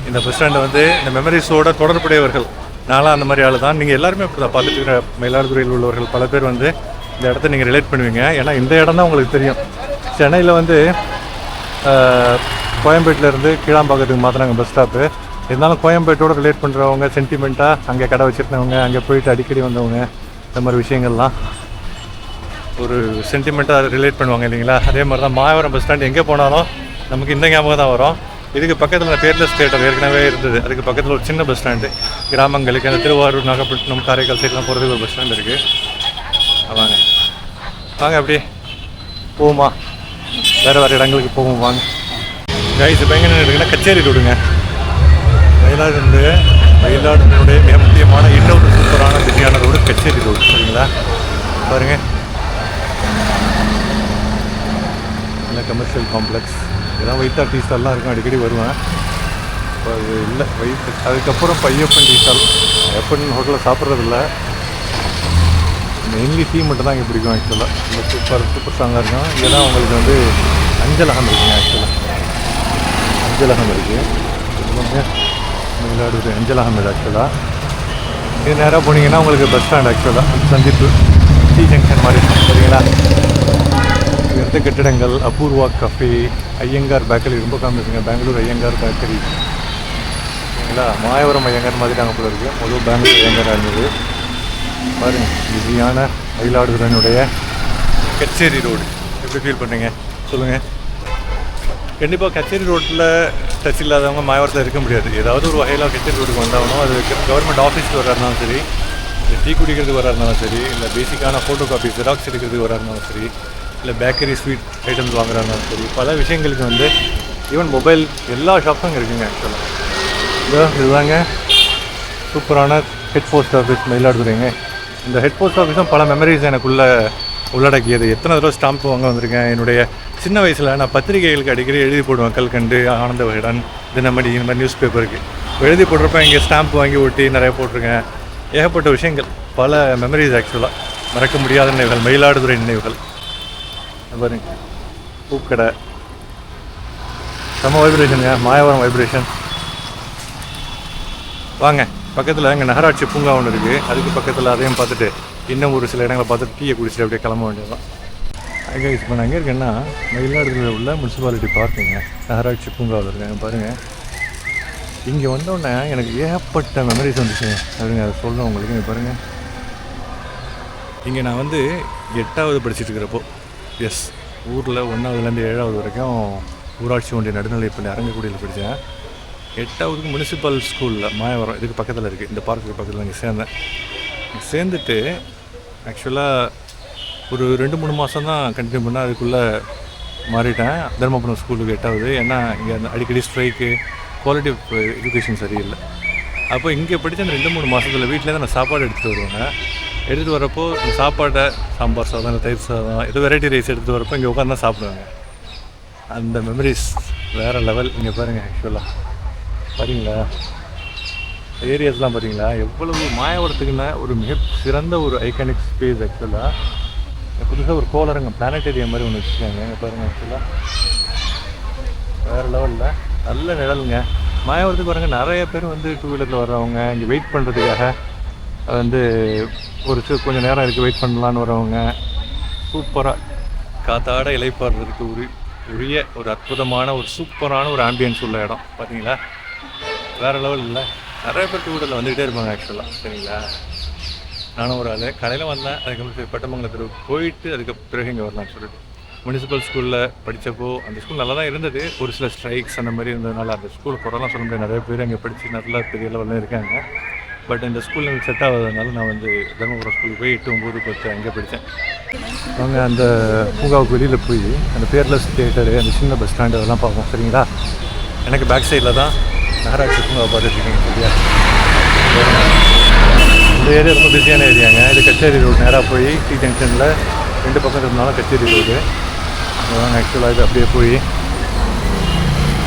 இந்த பஸ் ஸ்டாண்டை வந்து இந்த மெமரிஸோட தொடர்புடையவர்கள், நான்லாம் அந்த மாதிரி ஆள் தான். நீங்கள் எல்லாருமே அப்படி தான் பார்த்துட்டு இருக்கிற மயிலாடுதுறையில் உள்ளவர்கள் பல பேர் வந்து இந்த இடத்த நீங்கள் ரிலேட் பண்ணுவீங்க. ஏன்னா இந்த இடம் தான் உங்களுக்கு தெரியும். சென்னையில் வந்து கோயம்பேட்டிலேருந்து கீழாம்பாக்கத்துக்கு மாற்றினாங்க பஸ் ஸ்டாப்பு. இருந்தாலும் கோயம்பேட்டோடு ரிலேட் பண்ணுறவங்க, சென்டிமெண்ட்டாக அங்கே கடை வச்சுருந்தவங்க, அங்கே போயிட்டு அடிக்கடி வந்தவங்க, இந்த மாதிரி விஷயங்கள்லாம் ஒரு சென்டிமெண்ட்டாக ரிலேட் பண்ணுவாங்க இல்லைங்களா? அதே மாதிரி தான் மாயவரம் பஸ் ஸ்டாண்ட் எங்கே போனாலும் நமக்கு இந்த ஞாபகம் தான் வரும். இதுக்கு பக்கத்தில் பேர்லெஸ் தியேட்டர் ஏற்கனவே இருந்தது. அதுக்கு பக்கத்தில் ஒரு சின்ன பஸ் ஸ்டாண்டு, கிராமங்களுக்கு அந்த திருவாரூர், நாகப்பட்டினம், காரைக்கால் சைட்லாம் போகிறதுக்கு ஒரு பஸ் ஸ்டாண்ட் இருக்குது. வாங்க வாங்க அப்படியே போகுமா, வேறு இடங்களுக்கு போவோம் வாங்க. கைஸ் இப்போ எங்கே இருக்குன்னா கச்சேரி ரோடுங்க. மயிலாடுதுறையுடைய மிக முக்கியமான இன்னொரு சூப்பரான பிஸியான ரோடு கச்சேரி ரோடு. சரிங்களா? பாருங்கள், இல்லை கமர்ஷியல் காம்ப்ளெக்ஸ். இதெல்லாம் வைத்தா டீ ஸ்டால்லாம் இருக்கும், அடிக்கடி வருவேன். இப்போ அது இல்லை வைத்து. அதுக்கப்புறம் பையப்பன் டீ ஸ்டால். எப்பன் ஹோட்டலில் சாப்பிட்றதில்ல, மெயின்லி டீ மட்டும் தான் இங்கே பிடிக்கும். ஆக்சுவலாக இந்த சூப்பர் ஸ்ட்ராங்காக இருக்கும். இங்கே தான் உங்களுக்கு வந்து அஞ்சலகம் இருக்குங்க. ஆக்சுவலாக அஞ்சலகம் இருக்குது. மயிலாடுதுறை அஞ்சலகம் இது. ஆக்சுவலாக இது நேராக போனீங்கன்னா உங்களுக்கு பஸ் ஸ்டாண்ட். ஆக்சுவலாக சந்திப்பு டி ஜங்ஷன் மாதிரி இருக்கும். சரிங்களா? இருந்த கட்டிடங்கள் அபூர்வா கஃபே, ஐயங்கார் பேக்கரி ரொம்ப காமிச்சுங்க. பெங்களூர் ஐயங்கார் பேக்கரி. சரிங்களா? மாயவரம் ஐயங்கார் மாதிரி நாங்கள் போல இருக்குது. முதல் பெங்களூர் ஐயங்காராக இருந்தது. பாருங்கள், பிஸியான மயிலாடுதுறையினுடைய கச்சேரி ரோடு. எப்படி ஃபீல் பண்ணுறீங்க சொல்லுங்கள்? கண்டிப்பாக கச்சேரி ரோட்டில் டச் இல்லாதவங்க மாயவரத்தில் இருக்க முடியாது. ஏதாவது ஒரு வகையில் கச்சேரி ரோடுக்கு வந்தாலும், அது கவர்மெண்ட் ஆஃபீஸ்க்கு வராருனாலும் சரி, இல்லை டீ குடிக்கிறதுக்கு வராருனாலும் சரி, இல்லை பேசிக்கான ஃபோட்டோ காப்பி ஜெராக்ஸ் எடுக்கிறதுக்கு வராருனாலும் சரி, இல்லை பேக்கரி ஸ்வீட் ஐட்டம்ஸ் வாங்குறாருனாலும் சரி, பல விஷயங்களுக்கு வந்து ஈவன் மொபைல் எல்லா ஷாப்பும் இங்கே இருக்குங்க. ஆக்சுவலாக இதுதாங்க சூப்பரான ஹெட் போஸ்ட் ஆஃபீஸ் மயிலாடுதுறைங்க. இந்த ஹெட் போஸ்ட் ஆஃபீஸும் பல மெமரிஸ் எனக்குள்ளே உள்ளடக்கியது. எத்தனை தடவை ஸ்டாம்ப் வாங்க வந்திருக்கேன். என்னுடைய சின்ன வயசில் நான் பத்திரிகைகளுக்கு அடிக்கடி எழுதி போடுவேன். கல்கண்டு, ஆனந்த விகடன், தினமணி, இந்த மாதிரி நியூஸ் பேப்பருக்கு எழுதி போடுறப்ப இங்கே ஸ்டாம்ப் வாங்கி ஒட்டி நிறைய போட்டிருக்கேன். ஏகப்பட்ட விஷயங்கள், பல மெமரிஸ். ஆக்சுவலாக மறக்க முடியாத நினைவுகள், மயிலாடுதுறை நினைவுகள். பாருங்க, பூக்கடை, செம்ம வைப்ரேஷனுங்க, மாயவரம் வைப்ரேஷன். வாங்க பக்கத்தில் இங்கே நகராட்சி பூங்கா ஒன்று இருக்குது. அதுக்கு பக்கத்தில் அதையும் பார்த்துட்டு இன்னும் ஒரு சில இடங்களை பார்த்துட்டு டீயை குடிச்சிட்டு அப்படியே கிளம்ப வேண்டியதுதான். அங்கே இப்போ நான் எங்கே இருக்கேன்னா மயிலாடுதுறையில் உள்ள முனிசிபாலிட்டி பார்க்குங்க, நகராட்சி பூங்காவில் இருக்கேன். பாருங்கள், இங்கே வந்தோடனே எனக்கு ஏகப்பட்ட மெமரிஸ் வந்துச்சுங்க. அப்படிங்க அதை சொல்லணும் உங்களுக்கு. இங்கே பாருங்கள், இங்கே நான் வந்து 8வது படிச்சுட்டு இருக்கிறப்போ, எஸ் ஊரில் 1வதுலேருந்து 7வது வரைக்கும் ஊராட்சி ஒன்றிய நடுநிலைப்பள்ளி அரங்கக்குடியில் படித்தேன். 8வதுக்கு முனிசிபல் ஸ்கூலில் மாயவரம் இதுக்கு பக்கத்தில் இருக்குது, இந்த பார்க்குக்கு பக்கத்தில் இங்கே சேர்ந்தேன். சேர்ந்துட்டு ஆக்சுவலாக ஒரு 2-3 மாதம் தான் கண்டினியூ பண்ணேன். அதுக்குள்ளே மாறிட்டேன் தர்மபுரம் ஸ்கூலுக்கு 8வது. ஏன்னா இங்கே அந்த அடிக்கடி ஸ்ட்ரைக்கு, குவாலிட்டி ஆஃப் எஜுகேஷன் சரியில்லை. அப்போ இங்கே படித்த அந்த 2-3 மாதத்தில் வீட்டிலேருந்து நான் சாப்பாடு எடுத்துகிட்டு வருவேங்க. எடுத்துகிட்டு வரப்போ இந்த சாப்பாடை சாம்பார் சாதம், இல்லை தயிர் சாதம், ஏதோ வெரைட்டி ரைஸ் எடுத்துகிட்டு வரப்போ இங்கே உட்காந்து தான் சாப்பிடுவாங்க. அந்த மெமரிஸ் வேறு லெவல். இங்கே பாருங்கள், ஆக்சுவலாக பார்த்தீங்களா ஏரியாஸ்லாம் பார்த்தீங்களா எவ்வளவு மாயவரத்துக்குன்னா ஒரு மிக சிறந்த ஒரு ஐகானிக் ஸ்பேஸ். ஆக்சுவலாக புதுசாக ஒரு கோளரங்கம், பிளானட்டேரியம் மாதிரி ஒன்று வச்சுருக்காங்க. இங்கே பாருங்கள், ஆக்சுவலாக வேறு லெவலில் நல்ல நிழலுங்க. மாயவரத்துக்கு வரங்க நிறைய பேர் வந்து 2 வீலரில் வர்றவங்க, இங்கே வெயிட் பண்ணுறதுக்காக வந்து கொஞ்சம் நேரம் இருக்குது வெயிட் பண்ணலான்னு வரவங்க, சூப்பராக காத்தாட இலைப்பாடுறதுக்கு உரிய ஒரு அற்புதமான ஒரு சூப்பரான ஒரு ஆம்பியன்ஸ் உள்ள இடம். பார்த்தீங்களா வேறு லெவல் இல்லை. நிறைய பேர் 2 வீலரில் வந்துக்கிட்டே இருப்பாங்க. ஆக்சுவலாக சரிங்களா, நானும் ஒரு ஆள் கடையில் வந்தேன். அதுக்கப்புறம் பட்டமங்கலத்தில் போயிட்டு அதுக்கு பிறகு இங்கே வரலான்னு சொல்லிட்டு முனிசிபல் ஸ்கூலில் படித்தப்போ அந்த ஸ்கூல் நல்லா தான் இருந்தது. ஒரு சில ஸ்ட்ரைக்ஸ் அந்த மாதிரி இருந்ததுனால அந்த ஸ்கூல் குறலாம் சொல்ல முடியாது. நிறைய பேர் அங்கே படித்து நல்லா பெரிய லெவலில் இருக்காங்க. பட் இந்த ஸ்கூலில் எனக்கு செட் ஆகாதனால நான் வந்து தர்மபுரம் ஸ்கூலுக்கு போய் 8, 9, 10 அங்கே படித்தேன். அவங்க அந்த பூங்காவுக்கு வெளியில் போய் அந்த பேர்லெஸ் தியேட்டரு, அந்த சின்ன பஸ் ஸ்டாண்டு அதெல்லாம் பார்ப்போம். சரிங்களா? எனக்கு பேக் சைடில் தான் நகராட்சி பூங்காவை பார்த்துட்ருக்கீங்க. சரியா? இந்த ஏரியா ரொம்ப பிஸியான ஏரியாங்க. இது கச்சேரி ரோடு. நேராக போய் டி ஜங்ஷனில் 2 பக்கம் இருந்தாலும் கச்சேரி ரோடு. வாங்க, ஆக்சுவலாக இது அப்படியே போய்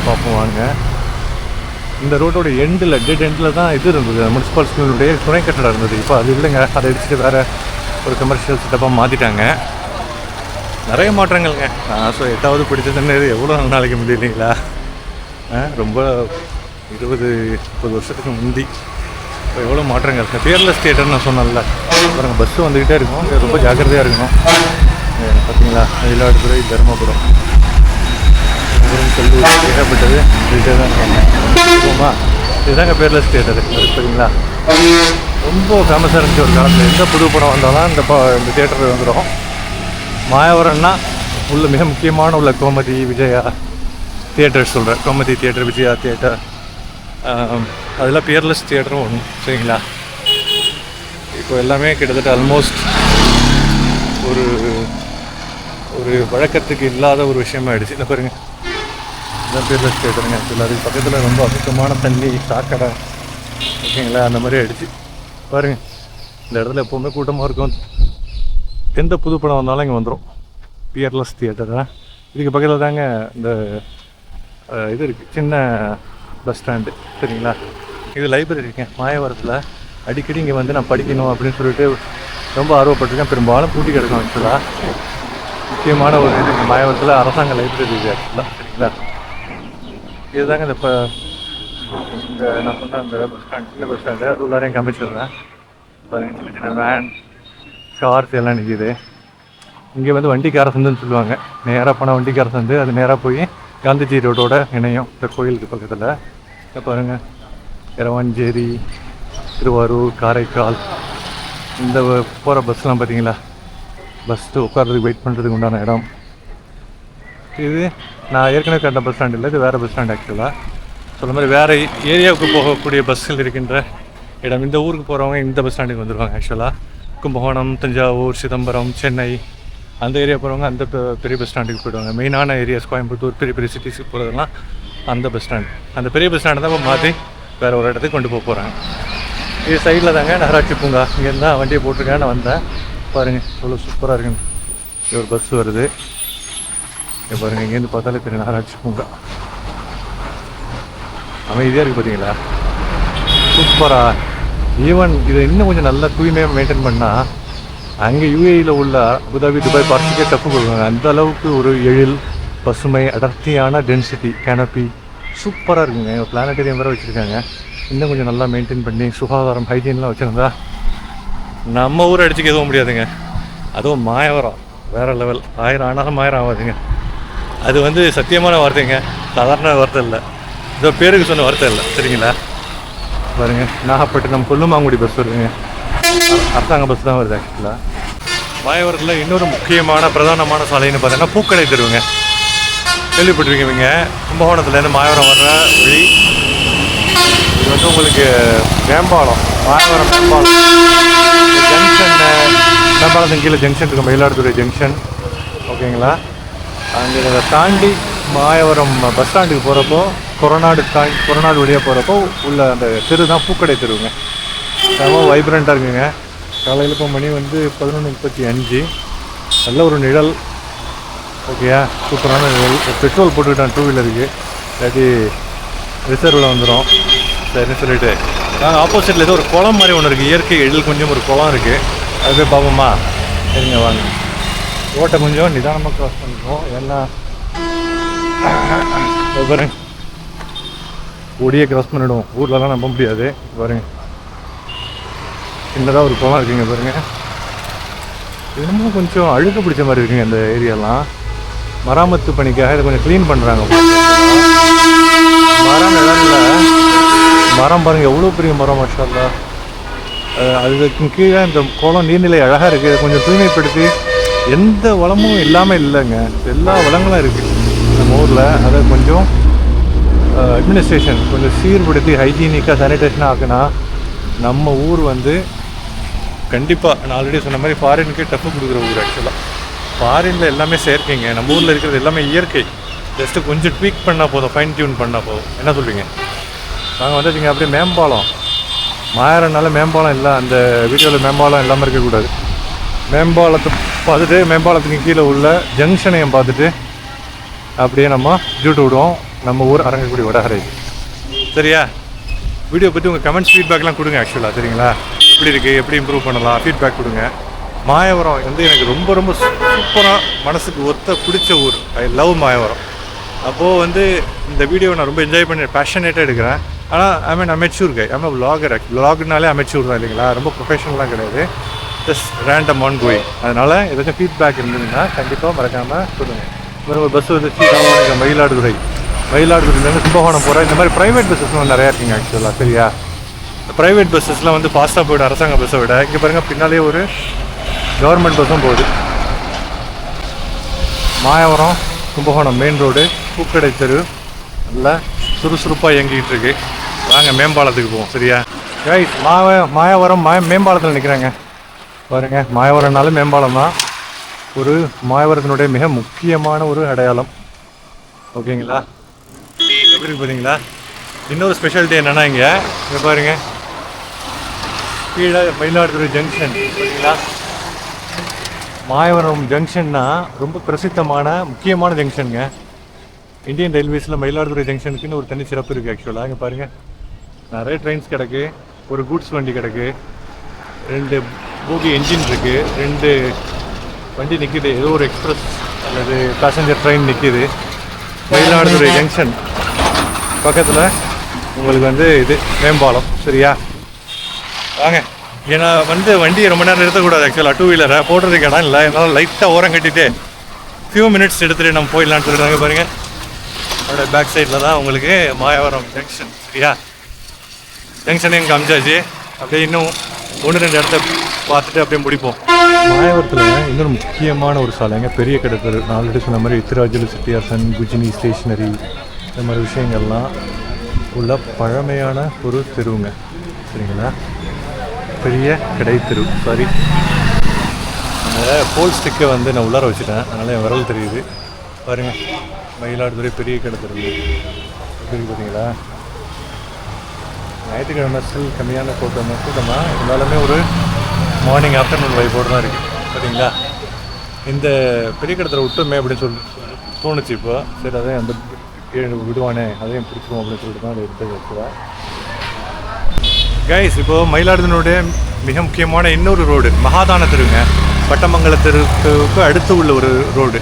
பார்ப்போம் வாங்க. இந்த ரோட்டோட எண்டில், டெட் எண்டில் தான் இது இருந்தது, முனிசிபல் ஸ்கூலுடைய துணை கட்டடம் இருந்தது. இப்போ அது இல்லைங்க, அதை அடிச்சுட்டு வேறு ஒரு கமர்ஷியல் செட்டப்பாக மாற்றிட்டாங்க. நிறைய மாற்றங்கள்ங்க. நான் 8வது படித்ததுன்னு எவ்வளோ நாளைக்கு முடியலைங்களா? ரொம்ப 20-30 வருஷத்துக்கு முந்தி இப்போ எவ்வளோ மாற்றங்கள் இருக்குது. பேர்லெஸ் தியேட்டர்னு நான் சொன்னேன்ல, பாருங்கள் பஸ்ஸு வந்துக்கிட்டே இருக்கும். ரொம்ப ஜாக்கிரதையாக இருக்கணும். பார்த்தீங்களா? மயிலாடுதுறை, தர்மபுரம், கல்லூரி ஏகப்பட்டது போயிட்டே தான் இருக்காங்க. இதுதாங்க பேர்லெஸ் தியேட்டரு. சரிங்களா? ரொம்ப ஃபேமஸாக இருந்துச்சு ஒரு காலத்தில். எந்த புது படம் வந்தாலும் இந்த தியேட்டர் வந்துடும். மாயவரம்னா உள்ள மிக முக்கியமான உள்ள கோமதி, விஜயா தியேட்டர் சொல்கிறேன். கோமதி தியேட்டர், விஜயா தியேட்டர், அதெல்லாம் பேர்லெஸ் தியேட்டரும் ஒன்று. சரிங்களா? இப்போ எல்லாமே கிட்டத்தட்ட ஆல்மோஸ்ட் ஒரு ஒரு வழக்கத்துக்கு இல்லாத ஒரு விஷயமா ஆகிடுச்சு. இந்த பாருங்க, இதுதான் பேர்லெஸ் தியேட்டருங்க. அதுக்கு பக்கத்தில் ரொம்ப அசுத்தமான தண்ணி, சாக்கடை, ஓகேங்களா? அந்த மாதிரி ஆகிடுச்சு. பாருங்கள், இந்த இடத்துல எப்போவுமே கூட்டமாக இருக்கும். எந்த புது படம் வந்தாலும் இங்கே வந்துடும். பேர்லெஸ் தியேட்டரா. இதுக்கு பக்கத்தில் தாங்க இந்த இது இருக்குது, சின்ன பஸ் ஸ்டாண்டு. சரிங்களா? இது லைப்ரரிங்க மாயவரத்தில். அடிக்கடி இங்கே வந்து நான் படிக்கணும் அப்படின்னு சொல்லிட்டு ரொம்ப ஆர்வப்பட்டிருக்கேன். பெரும்பாலும் பூட்டி கிடக்கும். ஆக்சுவலாக முக்கியமான ஒரு இது மாயவரத்தில் அரசாங்க லைப்ரரி இது ஆக்சுவலாக. சரிங்களா? இதுதாங்க இந்த நான் சொன்ன அந்த பஸ் ஸ்டாண்ட், சின்ன பஸ் ஸ்டாண்டு. அது உள்ளாரையும் காமிச்சிடுறேன். பாருங்கள், சின்ன சின்ன வேன், கார்ஸ் எல்லாம் நிற்கிது. இங்கே வந்து வண்டிக்கார சந்துன்னு சொல்லுவாங்க. நேராக போனால் வண்டிக்கார சந்து. அது நேராக போய் காந்திஜி ரோடோட இணையம் இந்த கோயிலுக்கு பக்கத்தில். இங்கே பாருங்கள், இரவாஞ்சேரி, திருவாரூர், காரைக்கால், இந்த போகிற பஸ்லாம் பார்த்தீங்களா? பஸ்ஸு உட்காரதுக்கு வெயிட் பண்ணுறதுக்கு உண்டான இடம் இது. நான் ஏற்கனவே கண்ட பஸ் ஸ்டாண்ட் இல்லை, இது வேறு பஸ் ஸ்டாண்ட். ஆக்சுவலாக சொல்ல மாதிரி வேறு ஏரியாவுக்கு போகக்கூடிய பஸ்ஸில் இருக்கின்ற இடம். இந்த ஊருக்கு போகிறவங்க இந்த பஸ் ஸ்டாண்டுக்கு வந்துடுவாங்க. ஆக்சுவலாக கும்பகோணம், தஞ்சாவூர், சிதம்பரம், சென்னை அந்த ஏரியா போகிறவங்க அந்த பெரிய பஸ் ஸ்டாண்டுக்கு போய்டுவாங்க. மெயினான ஏரியாஸ் கோயம்புத்தூர், பெரிய பெரிய சிட்டிஸுக்கு போகிறதெல்லாம் அந்த பஸ் ஸ்டாண்ட். அந்த பெரிய பஸ் ஸ்டாண்டை தான் இப்போ மாற்றி வேறு ஒரு இடத்துக்கு கொண்டு போகிறாங்க. இது சைடில் தாங்க நகராட்சி பூங்கா. இங்கேருந்து தான் வண்டியை போட்டிருக்கேன். நான் வந்தேன். பாருங்கள், எவ்வளோ சூப்பராக இருக்குன்னு. இங்கே ஒரு பஸ் வருது. இங்கே பாருங்கள், இங்கேருந்து பார்த்தாலே தெரியும் நகராட்சி பூங்கா. அமைதியாக இருக்குது பார்த்தீங்களா? சூப்பராக. ஈவன் இதை இன்னும் கொஞ்சம் நல்லா தூய்மையாக மெயின்டைன் பண்ணால் அங்கே யூஏஇயில் உள்ள அபுதாபி, துபாய் பார்த்துக்கே தப்பு கொடுக்குறாங்க. அந்த அளவுக்கு ஒரு எழில், பசுமை, அடர்த்தியான டென்சிட்டி, கேனப்பி சூப்பராக இருக்குங்க. ஒரு பிளானட்டரியம் வேறு வச்சுருக்காங்க. இன்னும் கொஞ்சம் நல்லா மெயின்டைன் பண்ணி சுகாதாரம், ஹைஜீன்லாம் வச்சுருந்தா நம்ம ஊர் அடிச்சுக்க எதுவும் முடியாதுங்க. அதுவும் மாயவரம் வேறு லெவல். 1000 ஆனாலும் 1000 ஆகாதுங்க. அது வந்து சத்தியமான வார்த்தைங்க, சாதாரண வார்த்தை இல்லை. இதோ பேருக்கு சொன்ன வார்த்தை இல்லை. சரிங்களா? பாருங்கள், நாகப்பட்டினம் கொல்லுமாங்குடி பஸ் வருதுங்க. அரசாங்க பஸ் தான் வருது. ஆக்சுவலாக மாயவரத்தில் இன்னொரு முக்கியமான பிரதானமான சாலைன்னு பார்த்தீங்கன்னா பூக்கடை தெருவுங்க. கேள்விப்பட்டிருக்கீங்க? கும்பகோணத்துலேருந்து மாயவரம் வர்ற வழி. இது வந்து உங்களுக்கு மேம்பாலம், மாயவரம் மேம்பாலம் ஜங்ஷன். மேம்பாலத்தின் கீழே ஜங்ஷன் இருக்குது, மயிலாடுதுறை ஜங்ஷன். ஓகேங்களா? அங்கே இதை தாண்டி மாயவரம் பஸ் ஸ்டாண்டுக்கு போகிறப்போ கொரநாடு வழியாக போகிறப்போ உள்ள அந்த தெரு தான் பூக்கடை தெருவுங்க. ரொம்ப வைப்ரண்ட்டாக இருக்குங்க. காலையில் இப்போ மணி வந்து 11:35. நல்ல ஒரு நிழல். ஓகேயா? சூப்பரான நிழல். பெட்ரோல் போட்டுக்கிட்டேன் 2 வீலருக்கு, இல்லாட்டி ரிசர்வில் வந்துடும். சரின்னு சொல்லிட்டு நாங்கள் ஆப்போசிட்டில் ஏதோ ஒரு குளம் மாதிரி ஒன்று இருக்குது. இயற்கை எழில் கொஞ்சம் ஒரு குளம் இருக்குது. அது போய் பார்ப்போமா? சரிங்க, வாங்க. ரோட்டை கொஞ்சம் நிதானமாக க்ராஸ் பண்ணிப்போம். ஏன்னா பாருங்க, ஓடியே க்ராஸ் பண்ணிவிடுவோம். ஊர்லலாம் நம்ப முடியாது. பாருங்க, சின்னதாக ஒரு குளம் இருக்குங்க. பாருங்கள், இன்னமும் கொஞ்சம் அழுக்கு பிடிச்ச மாதிரி இருக்குங்க இந்த ஏரியாலாம். மராமத்து பணிக்காக இதை கொஞ்சம் க்ளீன் பண்ணுறாங்க. மரம் நிழல்ல மரம் பாருங்கள், எவ்வளோ பெரிய மரம் மாஷால்லா. அதுக்கு கீழே இந்த குளம் நீர்நிலை அழகாக இருக்குது. அதை கொஞ்சம் தூய்மைப்படுத்தி, எந்த வளமும் இல்லாமல் இல்லைங்க, எல்லா வளங்களும் இருக்குது நம்ம ஊரில். அதை கொஞ்சம் அட்மினிஸ்ட்ரேஷன் கொஞ்சம் சீர்படுத்தி ஹைஜீனிக்காக சானிடேஷனாக ஆக்குனா நம்ம ஊர் வந்து கண்டிப்பாக நான் ஆல்ரெடி சொன்ன மாதிரி ஃபாரினுக்கே டஃப்பு கொடுக்குற ஊர். ஆக்சுவலாக ஃபாரினில் எல்லாமே செயற்கைங்க, நம்ம ஊரில் இருக்கிறது எல்லாமே இயற்கை. ஜஸ்ட்டு கொஞ்சம் ட்வீக் பண்ணால் போதும், ஃபைன் டியூன் பண்ணால் போதும். என்ன சொல்கிறீங்க? நாங்கள் வந்து நீங்கள் அப்படியே மேம்பாலம் மாயறனால மேம்பாலம் இல்லை, அந்த வீடியோவில் மேம்பாலம் இல்லாமல் இருக்கக்கூடாது. மேம்பாலத்தை பார்த்துட்டு மேம்பாலத்துக்கு கீழே உள்ள ஜங்ஷனையும் பார்த்துட்டு அப்படியே நம்ம ஜூட்டு விடுவோம் நம்ம ஊர் அரங்கக்குடி வடகரை. சரியா? வீடியோ பற்றி உங்கள் கமெண்ட்ஸ் ஃபீட்பேக்லாம் கொடுங்க. ஆக்சுவலாக சரிங்களா, எப்படி இருக்குது, எப்படி இம்ப்ரூவ் பண்ணலாம், ஃபீட்பேக் கொடுங்க. மாயவரம் வந்து எனக்கு ரொம்ப ரொம்ப சூப்பராக மனசுக்கு ஒத்த பிடிச்ச ஊர். I love Mayavaram. அப்போது வந்து இந்த வீடியோவை நான் ரொம்ப என்ஜாய் பண்ணி பேஷனேட்டாக எடுக்கிறேன். ஆனால் ஐ மீன் அமெச்சூர் கை, ஐ மீன் விலாகர். விலாக்னாலே அமெச்சூர் தான் இல்லைங்களா, ரொம்ப ப்ரொஃபஷனலாக கிடையாது, ஜஸ்ட் ரேண்டம் ஆன் கோயிங். அதனால் ஏதாச்சும் ஃபீட்பேக் இருந்ததுன்னா கண்டிப்பாக மறக்காமல் சொல்லுங்கள். ஒரு பஸ் வந்துச்சு மயிலாடுதுறை, மயிலாடுதுறையிலேருந்து கும்பகோணம் போகிற இந்த மாதிரி ப்ரைவேட் பஸ்ஸஸ்லாம் நிறையா இருக்குங்க. ஆக்சுவலாக சரியா, இந்த ப்ரைவேட் பஸ்ஸஸ்லாம் வந்து ஃபாஸ்ட்டாக போய்டும் அரசாங்க பஸ்ஸை விட. இங்கே பாருங்கள் பின்னாலே ஒரு கவர்மெண்ட் பஸ்ஸும் போகுது. மாயவரம் கும்பகோணம் மெயின் ரோடு, பூக்கடை தெரு நல்லா சுறுசுறுப்பாக இயங்கிக்கிட்டு இருக்கு. வாங்க மேம்பாலத்துக்கு போவோம். சரியா கைஸ், மாயவரம் மேம்பாலத்தில் நிற்கிறாங்க பாருங்க. மாயவரம்னாலும் மேம்பாலம் தான் ஒரு மாயவரத்தினுடைய மிக முக்கியமான ஒரு அடையாளம். ஓகேங்களா, எப்படி பார்த்தீங்களா? இன்னொரு ஸ்பெஷாலிட்டி என்னென்னா இங்கே பாருங்க, கீழே மயிலாடுதுறை ஜங்ஷன். பார்த்தீங்களா, மாயவரம் ஜங்ஷன்னா ரொம்ப பிரசித்தமான முக்கியமான ஜங்ஷனுங்க. இந்தியன் ரயில்வேஸில் மயிலாடுதுறை ஜங்ஷனுக்குன்னு ஒரு தனி சிறப்பு இருக்குது. ஆக்சுவலாக இங்கே பாருங்கள், நிறைய ட்ரெயின்ஸ் கிடக்கு, ஒரு கூட்ஸ் வண்டி கிடக்கு, 2 போகி என்ஜின் இருக்குது, 2 வண்டி நிற்கிது, ஏதோ ஒரு எக்ஸ்பிரஸ் அல்லது பேசஞ்சர் ட்ரெயின் நிற்கிது. மயிலாடுதுறை ஜங்ஷன் பக்கத்தில் உங்களுக்கு வந்து இது மேம்பாலம். சரியா, வாங்க. ஏன்னா வந்து வண்டியை ரொம்ப நேரம் நிறுத்தக்கூடாது. ஆக்சுவலாக 2 வீலரை போடுறதுக்கு இடம் இல்லை, என்னால் லைட்டாக ஓரம் கட்டிட்டு ஃபியூ மினிட்ஸ் எடுத்துகிட்டு நம்ம போயிடலான்னு சொல்லிடுறாங்க. பாருங்கள், அதோட பேக் சைடில் தான் உங்களுக்கு மாயவரம் ஜங்ஷன். சரியா, ஜங்ஷனையும் காமிச்சாச்சு. அப்படியே இன்னும் 1-2 இடத்த பார்த்துட்டு அப்படியே முடிப்போம். மாயவரத்தில் இன்னொரு முக்கியமான ஒரு சாலைங்க பெரிய கடை தெரு. நான் ஆல்ரெடி சொன்ன மாதிரி இத்திராஜலு செட்டியார்சன், குஜினி ஸ்டேஷ்னரி, இந்த மாதிரி விஷயங்கள்லாம் உள்ள பழமையான ஒரு தெருவுங்க. சரிங்களா, பெரிய கடை தெரு. சாரி, அந்த போல் ஸ்டிக்கை வந்து நான் உள்ளார வச்சுட்டேன், அதனால் என் விரல் தெரியுது. பாருங்கள், மயிலாடுதுறை பெரிய கடை தெரு எப்படி பார்த்தீங்களா. ஞாயிற்றுக்கிழமை ஸ்டில் கம்மியான கூட்டமாக இருந்தாலுமே ஒரு மார்னிங் ஆஃப்டர்நூன் வைப்போடு தான் இருக்குது. சரிங்களா, இந்த பெரிய கடத்தில் விட்டுமே அப்படின்னு சொல்லி தோணுச்சு. இப்போ சரி, அதையும் அந்த விடுவானே அதையும் பிடிச்சிருவோம் அப்படின்னு சொல்லிட்டு தான் அதை எடுத்து வச்சுருவேன். கைஸ், இப்போது மயிலாடுதுறையுடைய மிக முக்கியமான இன்னொரு ரோடு மகாதான தெருங்க. பட்டமங்கல தெருவுக்கு அடுத்து உள்ள ஒரு ரோடு.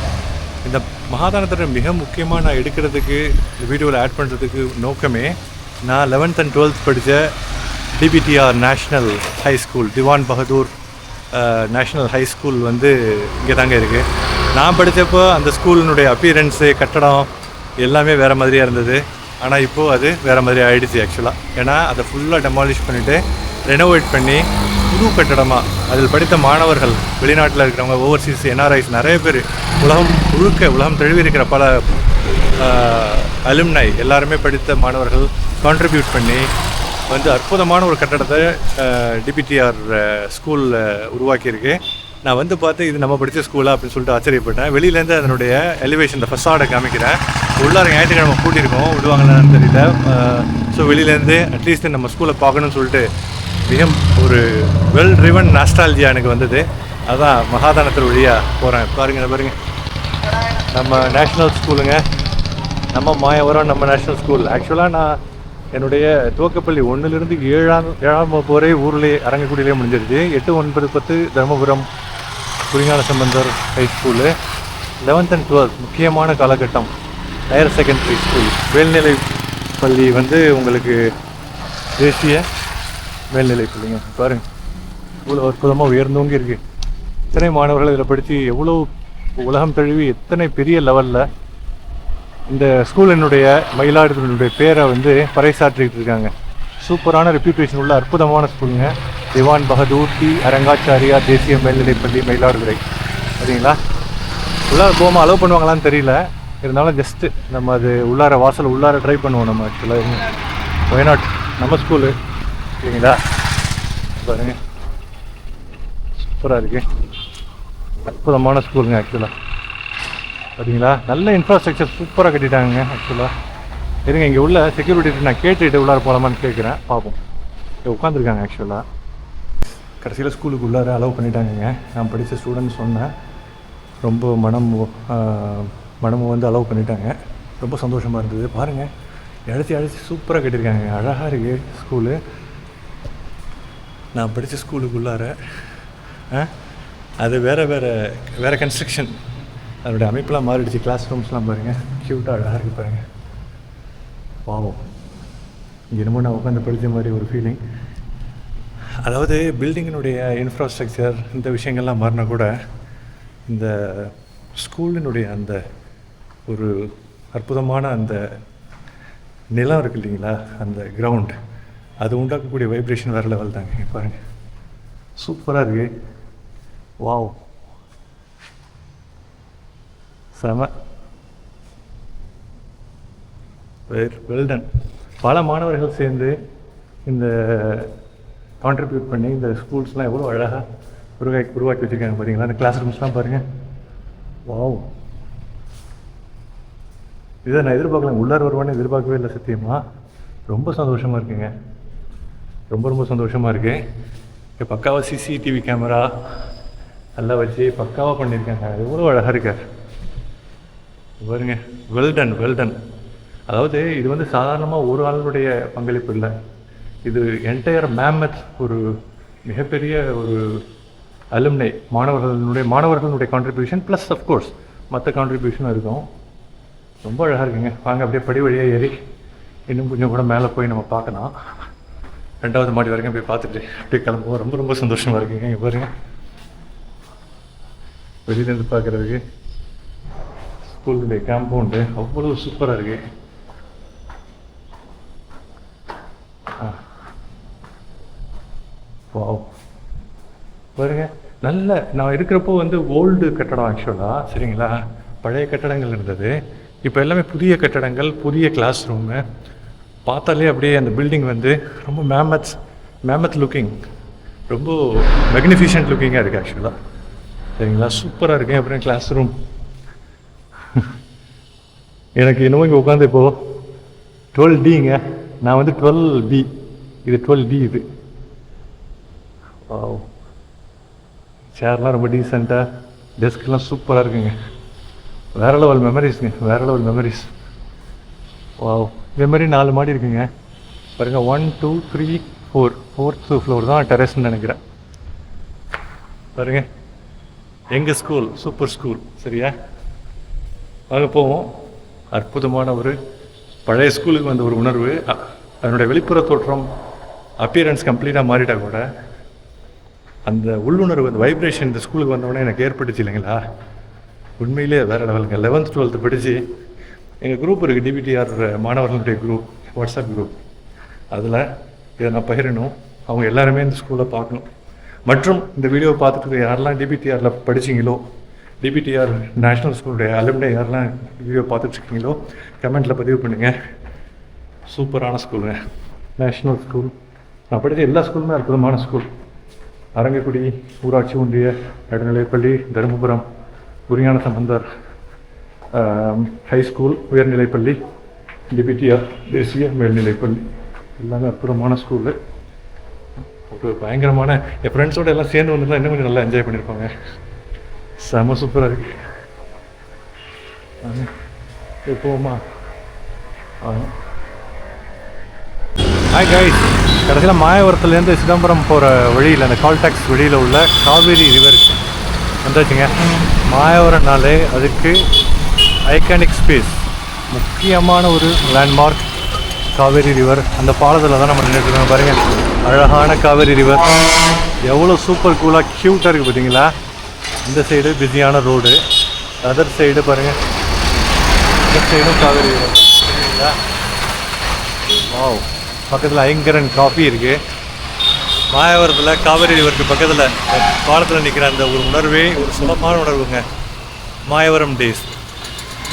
இந்த மகாதான தெரு மிக முக்கியமாக நான் எடுக்கிறதுக்கு இந்த வீடியோவில் ஆட் பண்ணுறதுக்கு நோக்கமே, நான் 11th and 12th படித்த டிபிடிஆர் நேஷ்னல் ஹை ஸ்கூல், திவான் பகதூர் நேஷ்னல் ஹை ஸ்கூல் வந்து இங்கே தாங்க இருக்குது. நான் படித்தப்போ அந்த ஸ்கூலினுடைய அப்பியரன்ஸு, கட்டடம் எல்லாமே வேறு மாதிரியாக இருந்தது. ஆனால் இப்போது அது வேறு மாதிரி ஆகிடுச்சு. ஆக்சுவலாக ஏன்னா அதை ஃபுல்லாக டெமாலிஷ் பண்ணிவிட்டு ரெனோவேட் பண்ணி புது கட்டடமாக அதில் படித்த மாணவர்கள், வெளிநாட்டில் இருக்கிறவங்க, ஓவர்சீஸ் என்ஆர்ஐஸ் நிறைய பேர், உலகம் தழுவி இருக்கிற பல அலும்னை எல்லாருமே படித்த மாணவர்கள் கான்ட்ரிபியூட் பண்ணி வந்து அற்புதமான ஒரு கட்டடத்தை டிபிடிஆர் ஸ்கூலில் உருவாக்கியிருக்கு. நான் வந்து பார்த்து இது நம்ம படித்த ஸ்கூலா அப்படின்னு சொல்லிட்டு ஆச்சரியப்பட்டேன். வெளியிலேருந்து அதனுடைய எலிவேஷன், இந்த ஃபஸாடை காமிக்கிறேன். உள்ளார ஞாயிற்றுக்கிழமை கூட்டியிருக்கோம், விடுவாங்களான்னு தெரியல. ஸோ வெளியிலேருந்து அட்லீஸ்ட் நம்ம ஸ்கூலை பார்க்கணும்னு சொல்லிட்டு மிக ஒரு வெல் ட்ரிவன் நாஸ்டாலஜியா எனக்கு வந்தது. அதான் மகாதானத்தில் வழியாக போகிறேன். பாருங்கள், நம்ம நேஷ்னல் ஸ்கூலுங்க, நம்ம மாயவரம் நம்ம நேஷ்னல் ஸ்கூல். ஆக்சுவலாக நான் என்னுடைய துவக்கப்பள்ளி 1லேருந்து 7ஆம் வகுப்பு வரை ஊர்லேயே அரங்கக்குடியிலே முடிஞ்சிருச்சு. 8, 9, 10 Dharmapuram Kurignana Sambandar high school. 11th and 12th முக்கியமான காலகட்டம் ஹையர் செகண்டரி ஸ்கூல். மேல்நிலை பள்ளி வந்து உங்களுக்கு தேசிய மேல்நிலை பள்ளிங்க. பாருங்கள், இவ்வளோ அற்புதமாக உயர்ந்தவங்க இருக்குது. எத்தனை மாணவர்கள் இதில் படித்து எவ்வளோ உலகம் தழுவி எத்தனை பெரிய லெவலில் இந்த ஸ்கூலினுடைய மயிலாடுதுறையினுடைய பேரை வந்து பறைசாற்றிக்கிட்டு இருக்காங்க. சூப்பரான ரெப்யூட்டேஷன் உள்ள அற்புதமான ஸ்கூலுங்க. திவான் பகதூர் டி அரங்காச்சாரியா தேசிய மேல்நிலைப்பள்ளி மயிலாடுதுறை. சரிங்களா, உள்ளார போகாமல் அலோவ் பண்ணுவாங்களான்னு தெரியல, இருந்தாலும் ஜஸ்ட்டு நம்ம அது உள்ளார ட்ரை பண்ணுவோம் நம்ம. ஆக்சுவலாக ஒய்நாட் நம்ம ஸ்கூலு. சரிங்களா, பாருங்கள், சூப்பராக இருக்கு. அற்புதமான ஸ்கூலுங்க ஆக்சுவலாக. பார்த்தீங்களா, நல்ல இன்ஃப்ராஸ்ட்ரக்சர் சூப்பராக கட்டிட்டாங்க ஆக்சுவலாக. இருங்க, இங்கே உள்ள செக்யூரிட்டி நான் கேட்டுட்டு உள்ளார போகலாமான்னு கேட்குறேன், பார்ப்போம். உட்காந்துருக்காங்க ஆக்சுவலாக. கடைசியில் ஸ்கூலுக்கு உள்ளார அலோவ் பண்ணிட்டாங்க. நான் படித்த ஸ்டூடெண்ட் சொன்னேன், ரொம்ப மனமும் வந்து அலோவ் பண்ணிட்டாங்க. ரொம்ப சந்தோஷமாக இருந்தது. பாருங்கள், அழைச்சி சூப்பராக கட்டியிருக்காங்க. அழகாக இருக்குது ஸ்கூலு. நான் படித்த ஸ்கூலுக்குள்ளார அது வேறு கன்ஸ்ட்ரக்ஷன், அதனுடைய அமைப்பெலாம் மாறிடுச்சு. கிளாஸ் ரூம்ஸ்லாம் பாருங்கள், க்யூட்டாக அழகாக இருக்குது பாருங்கள். பாவம், இங்கே என்னமோ நான் உட்காந்து படித்த மாதிரி ஒரு ஃபீலிங். அதாவது பில்டிங்கினுடைய இன்ஃப்ராஸ்ட்ரக்சர் இந்த விஷயங்கள்லாம் மாறினா கூட இந்த ஸ்கூலினுடைய அந்த ஒரு அற்புதமான அந்த நிலம் இருக்குது இல்லைங்களா, அந்த கிரவுண்ட், அது உண்டாக்கக்கூடிய வைப்ரேஷன் வேறு லெவல் தாங்க. பாருங்கள், சூப்பராக இருக்குது. வாவ், செம, வெல்டன். பல மாணவர்கள் சேர்ந்து இந்த கான்ட்ரிபியூட் பண்ணி இந்த ஸ்கூல்ஸ்லாம் எவ்வளோ அழகாக உருவாக்கி வச்சுருக்காங்க பார்த்தீங்களா. அந்த கிளாஸ் ரூம்ஸ்லாம் பாருங்கள். வாவ், இதை நான் எதிர்பார்க்கலாம், உள்ளார வருவான்னு எதிர்பார்க்கவே இல்லை சத்தியமாக. ரொம்ப சந்தோஷமாக இருக்குங்க, ரொம்ப சந்தோஷமாக இருக்குது. இப்போ பக்காவாக சிசிடிவி கேமரா எல்லாம் வச்சு பக்காவாக பண்ணியிருக்காங்க. எவ்வளோ அழகாக இருக்கார் பாருங்க. வெல்டன். அதாவது இது வந்து சாதாரணமாக ஒரு ஆளுடைய பங்களிப்பு இல்லை, இது என்டையர் மேமத் ஒரு மிகப்பெரிய ஒரு அலுமினை மாணவர்களுடைய கான்ட்ரிபியூஷன் ப்ளஸ் அஃப்கோர்ஸ் மற்ற கான்ட்ரிபியூஷனும் இருக்கும். ரொம்ப அழகாக இருக்குங்க. வாங்க அப்படியே படி வழியாக ஏறி இன்னும் கொஞ்சம் கூட மேலே போய் நம்ம பார்க்கலாம். 2வது மாடி வரைக்கும் போய் பார்த்துட்டு அப்படியே கிளம்புவோம். ரொம்ப சந்தோஷமாக இருக்குங்க. இங்கே பாருங்க, வெளியிலேருந்து பார்க்குறதுக்கு ஸ்கூலுடைய காம்பவுண்டு அவ்வளோ சூப்பராக இருக்குது. வாவ், பாருங்க. நல்ல நான் இருக்கிறப்போ வந்து ஓல்டு கட்டடம் ஆக்சுவலாக, சரிங்களா, பழைய கட்டடங்கள் இருந்தது. இப்போ எல்லாமே புதிய கட்டடங்கள், புதிய கிளாஸ் ரூமு. பார்த்தாலே அப்படியே அந்த பில்டிங் வந்து ரொம்ப மேமத் லுக்கிங், ரொம்ப மெக்னிஃபிஷன்ட் லுக்கிங்காக இருக்குது ஆக்சுவலாக, சரிங்களா. சூப்பராக இருக்குது. அப்புறம் கிளாஸ் ரூம் எனக்கு இன்னமும் இங்கே உட்காந்து இப்போது 12Dங்க, நான் வந்து 12B, இது 12D. இது சேர்லாம் ரொம்ப டீசெண்டாக, டெஸ்க்லாம் சூப்பராக இருக்குங்க. வேறு லெவல் மெமரிஸ். வாவ், இதே மாதிரி 4 மாடி இருக்குங்க பாருங்கள். 1 2 3 4, 4th ஃப்ளோர் தான் டெரஸ்ன்னு நினைக்கிறேன். பாருங்க, எங்கள் ஸ்கூல் சூப்பர் ஸ்கூல். சரியா, வாங்க போவோம். அற்புதமான ஒரு பழைய ஸ்கூலுக்கு வந்த ஒரு உணர்வு. அதனுடைய வெளிப்புற தோற்றம் அப்பியரன்ஸ் கம்ப்ளீட்டாக மாறிட்டா கூட அந்த உள்ளுணர்வு, அந்த வைப்ரேஷன் இந்த ஸ்கூலுக்கு வந்தோடனே எனக்கு ஏற்பட்டுச்சு இல்லைங்களா. உண்மையிலே வேறு லெவலுங்க. 11th 12th படித்து எங்கள் குரூப் இருக்குது, டிபிடிஆர் மாணவர்களுடைய குரூப், வாட்ஸ்அப் குரூப். அதில் இதை நான் பகிரணும். அவங்க எல்லாருமே இந்த ஸ்கூலை பார்க்கணும். மற்றும் இந்த வீடியோவை பார்த்துட்டு யாரெல்லாம் டிபிடிஆரில் படிச்சிங்களோ, டிபிடிஆர் நேஷ்னல் ஸ்கூலுடைய அலுமினை யாரெல்லாம் வீடியோ பார்த்துட்ருக்கீங்களோ கமெண்ட்டில் பதிவு பண்ணுங்கள். சூப்பரான ஸ்கூலுங்க, நேஷ்னல் ஸ்கூல். நான் படித்த எல்லா ஸ்கூலுமே அற்புதமான ஸ்கூல். அரங்கக்குடி ஊராட்சி ஒன்றிய நடுநிலைப்பள்ளி, தருமபுரம் குருஞான சம்பந்தர் ஹைஸ்கூல் உயர்நிலைப்பள்ளி, டிபிடிஆர் தேசிய மேல்நிலைப்பள்ளி, எல்லாமே அற்புதமான ஸ்கூலு. ஒரு பயங்கரமான என் ஃப்ரெண்ட்ஸோடு எல்லாம் சேர்ந்து வந்துருந்தா இன்னும் கொஞ்சம் நல்லா என்ஜாய் பண்ணியிருப்பாங்க. செம சூப்பராக இருக்கு. எப்போமா ஹாய் கைஸ், கடைசியில் மாயவரத்துலேருந்து சிதம்பரம் போகிற வழியில், அந்த கால் டாக்ஸ் வழியில் உள்ள காவேரி ரிவர் வந்தாச்சுங்க. மாயவரம்னாலே அதுக்கு ஐகானிக் ஸ்பேஸ், முக்கியமான ஒரு லேண்ட்மார்க் காவேரி ரிவர். அந்த பாலத்தில் தான் நம்ம நின்றுட்டுருக்கோம். பாருங்கள், அழகான காவேரி ரிவர் எவ்வளோ சூப்பர் கூலாக க்யூட்டாக இருக்குது பார்த்தீங்களா. இந்த சைடு பிஸியான ரோடு, அதர் சைடு பாருங்கள், இந்த சைடும் காவேரி ரிவர் சரிங்களா. வாவ், பக்கத்தில் ஐங்கரன் காஃபி இருக்குது. மாயவரத்தில் காவேரி ரிவருக்கு பக்கத்தில் பாலத்தில் நிற்கிற அந்த ஒரு உணர்வே ஒரு சுலபமான உணர்வுங்க. மாயவரம் டேஸ்.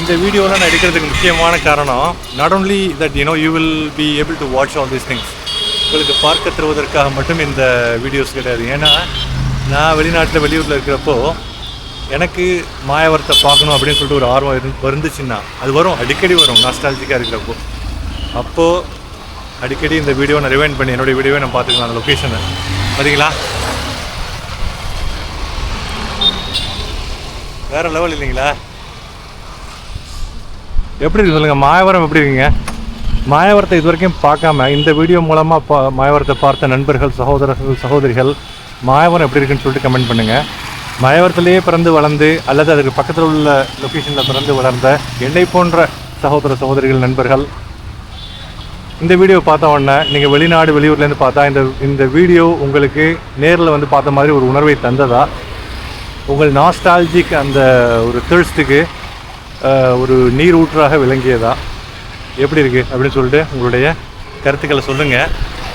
இந்த வீடியோவில் நான் எடுக்கிறதுக்கு முக்கியமான காரணம், not only that you will be able to watch all these things, உங்களுக்கு பார்க்க தருவதற்காக மட்டும் இந்த வீடியோஸ் கிடையாது. ஏன்னா நான் வெளிநாட்டில் வெளியூரில் இருக்கிறப்போ எனக்கு மாயவரத்தை பார்க்கணும் அப்படின்னு சொல்லிட்டு ஒரு ஆர்வம் வந்துச்சுன்னா அது வரும், அடிக்கடி வரும் நாஸ்டாலஜிக்காக இருக்கிறப்போ. அப்போது அடிக்கடி இந்த வீடியோ நான் ரிவைண்ட் பண்ணி என்னுடைய வீடியோவை நான் பார்த்துக்கலாம் அந்த லொக்கேஷனை. பார்த்தீங்களா, வேறு லெவல் இல்லைங்களா? எப்படி இருக்கு சொல்லுங்கள், மாயவரம் எப்படி இருக்குங்க? மாயவரத்தை இது வரைக்கும் பார்க்காம இந்த வீடியோ மூலமாக மாயவரத்தை பார்த்த நண்பர்கள், சகோதரர்கள், சகோதரிகள் மாயவரம் எப்படி இருக்குன்னு சொல்லிட்டு கமெண்ட் பண்ணுங்கள். மாயவரத்திலேயே பிறந்து வளர்ந்து அல்லது அதுக்கு பக்கத்தில் உள்ள லொக்கேஷனில் பிறந்து வளர்ந்த என்னை போன்ற சகோதர சகோதரிகள், நண்பர்கள் இந்த வீடியோ பார்த்த உடனே நீங்கள் வெளிநாடு வெளியூர்லேருந்து பார்த்தா இந்த வீடியோ உங்களுக்கு நேரில் வந்து பார்த்த மாதிரி ஒரு உணர்வை தந்ததா? உங்கள் நாஸ்டாலஜிக் அந்த ஒரு தேர்ஸ்ட்டுக்கு ஒரு நீர் ஊற்றாக விளங்கியதா? எப்படி இருக்குது அப்படின்னு சொல்லிட்டு உங்களுடைய கருத்துக்களை சொல்லுங்கள்.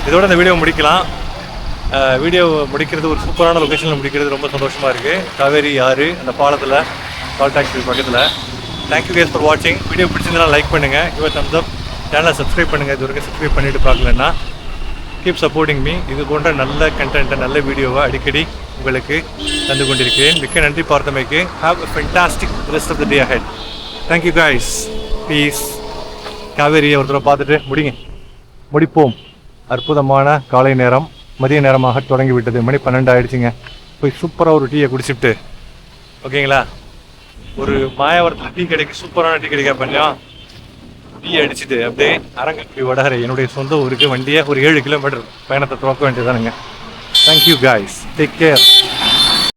இதோட இந்த வீடியோ முடிக்கலாம். வீடியோ முடிக்கிறது ஒரு சூப்பரான லொக்கேஷனில் முடிக்கிறது ரொம்ப சந்தோஷமாக இருக்குது. காவேரி ஆறு அந்த பாலத்தில், கால் டாக்ஸி பக்கத்தில். தேங்க்யூ கேஸ் ஃபார் வாட்சிங். வீடியோ பிடிச்சிருந்தா லைக் பண்ணுங்கள், யுவர் தம்ஸ் அப். சேனலை சப்ஸ்கிரைப் பண்ணுங்கள், இது வரைக்கும் சப்ஸ்கிரைப் பண்ணிவிட்டு பார்க்கலன்னா. Keep supporting me. இது போன்ற நல்ல கண்டென்ட்டை, நல்ல வீடியோவை அடிக்கடி உங்களுக்கு தந்து கொண்டிருக்கிறேன். மிக்க நன்றி பார்த்தமைக்கு. Have a fantastic rest of the day ahead. Thank you guys. Peace. காவேரியை ஒரு தடவை பார்த்துட்டு முடிப்போம். அற்புதமான காலை நேரம், மதிய நேரமாக தொடங்கி விட்டது. மணி 12 ஆகிடுச்சிங்க. போய் சூப்பராக ஒரு டீயை குடிச்சிட்டு, ஓகேங்களா, ஒரு மாயவரத்தில் டீ கடைக்கு, சூப்பரான டீ கடைக்கா பண்ணோம். டீ அடிச்சுட்டு அப்படியே அரங்கக்குடி வடகரை என்னுடைய சொந்த ஊருக்கு வண்டியை ஒரு 7 கிலோமீட்டர் பயணத்தை துவக்க வேண்டியதானுங்க. Thank you guys. Take care.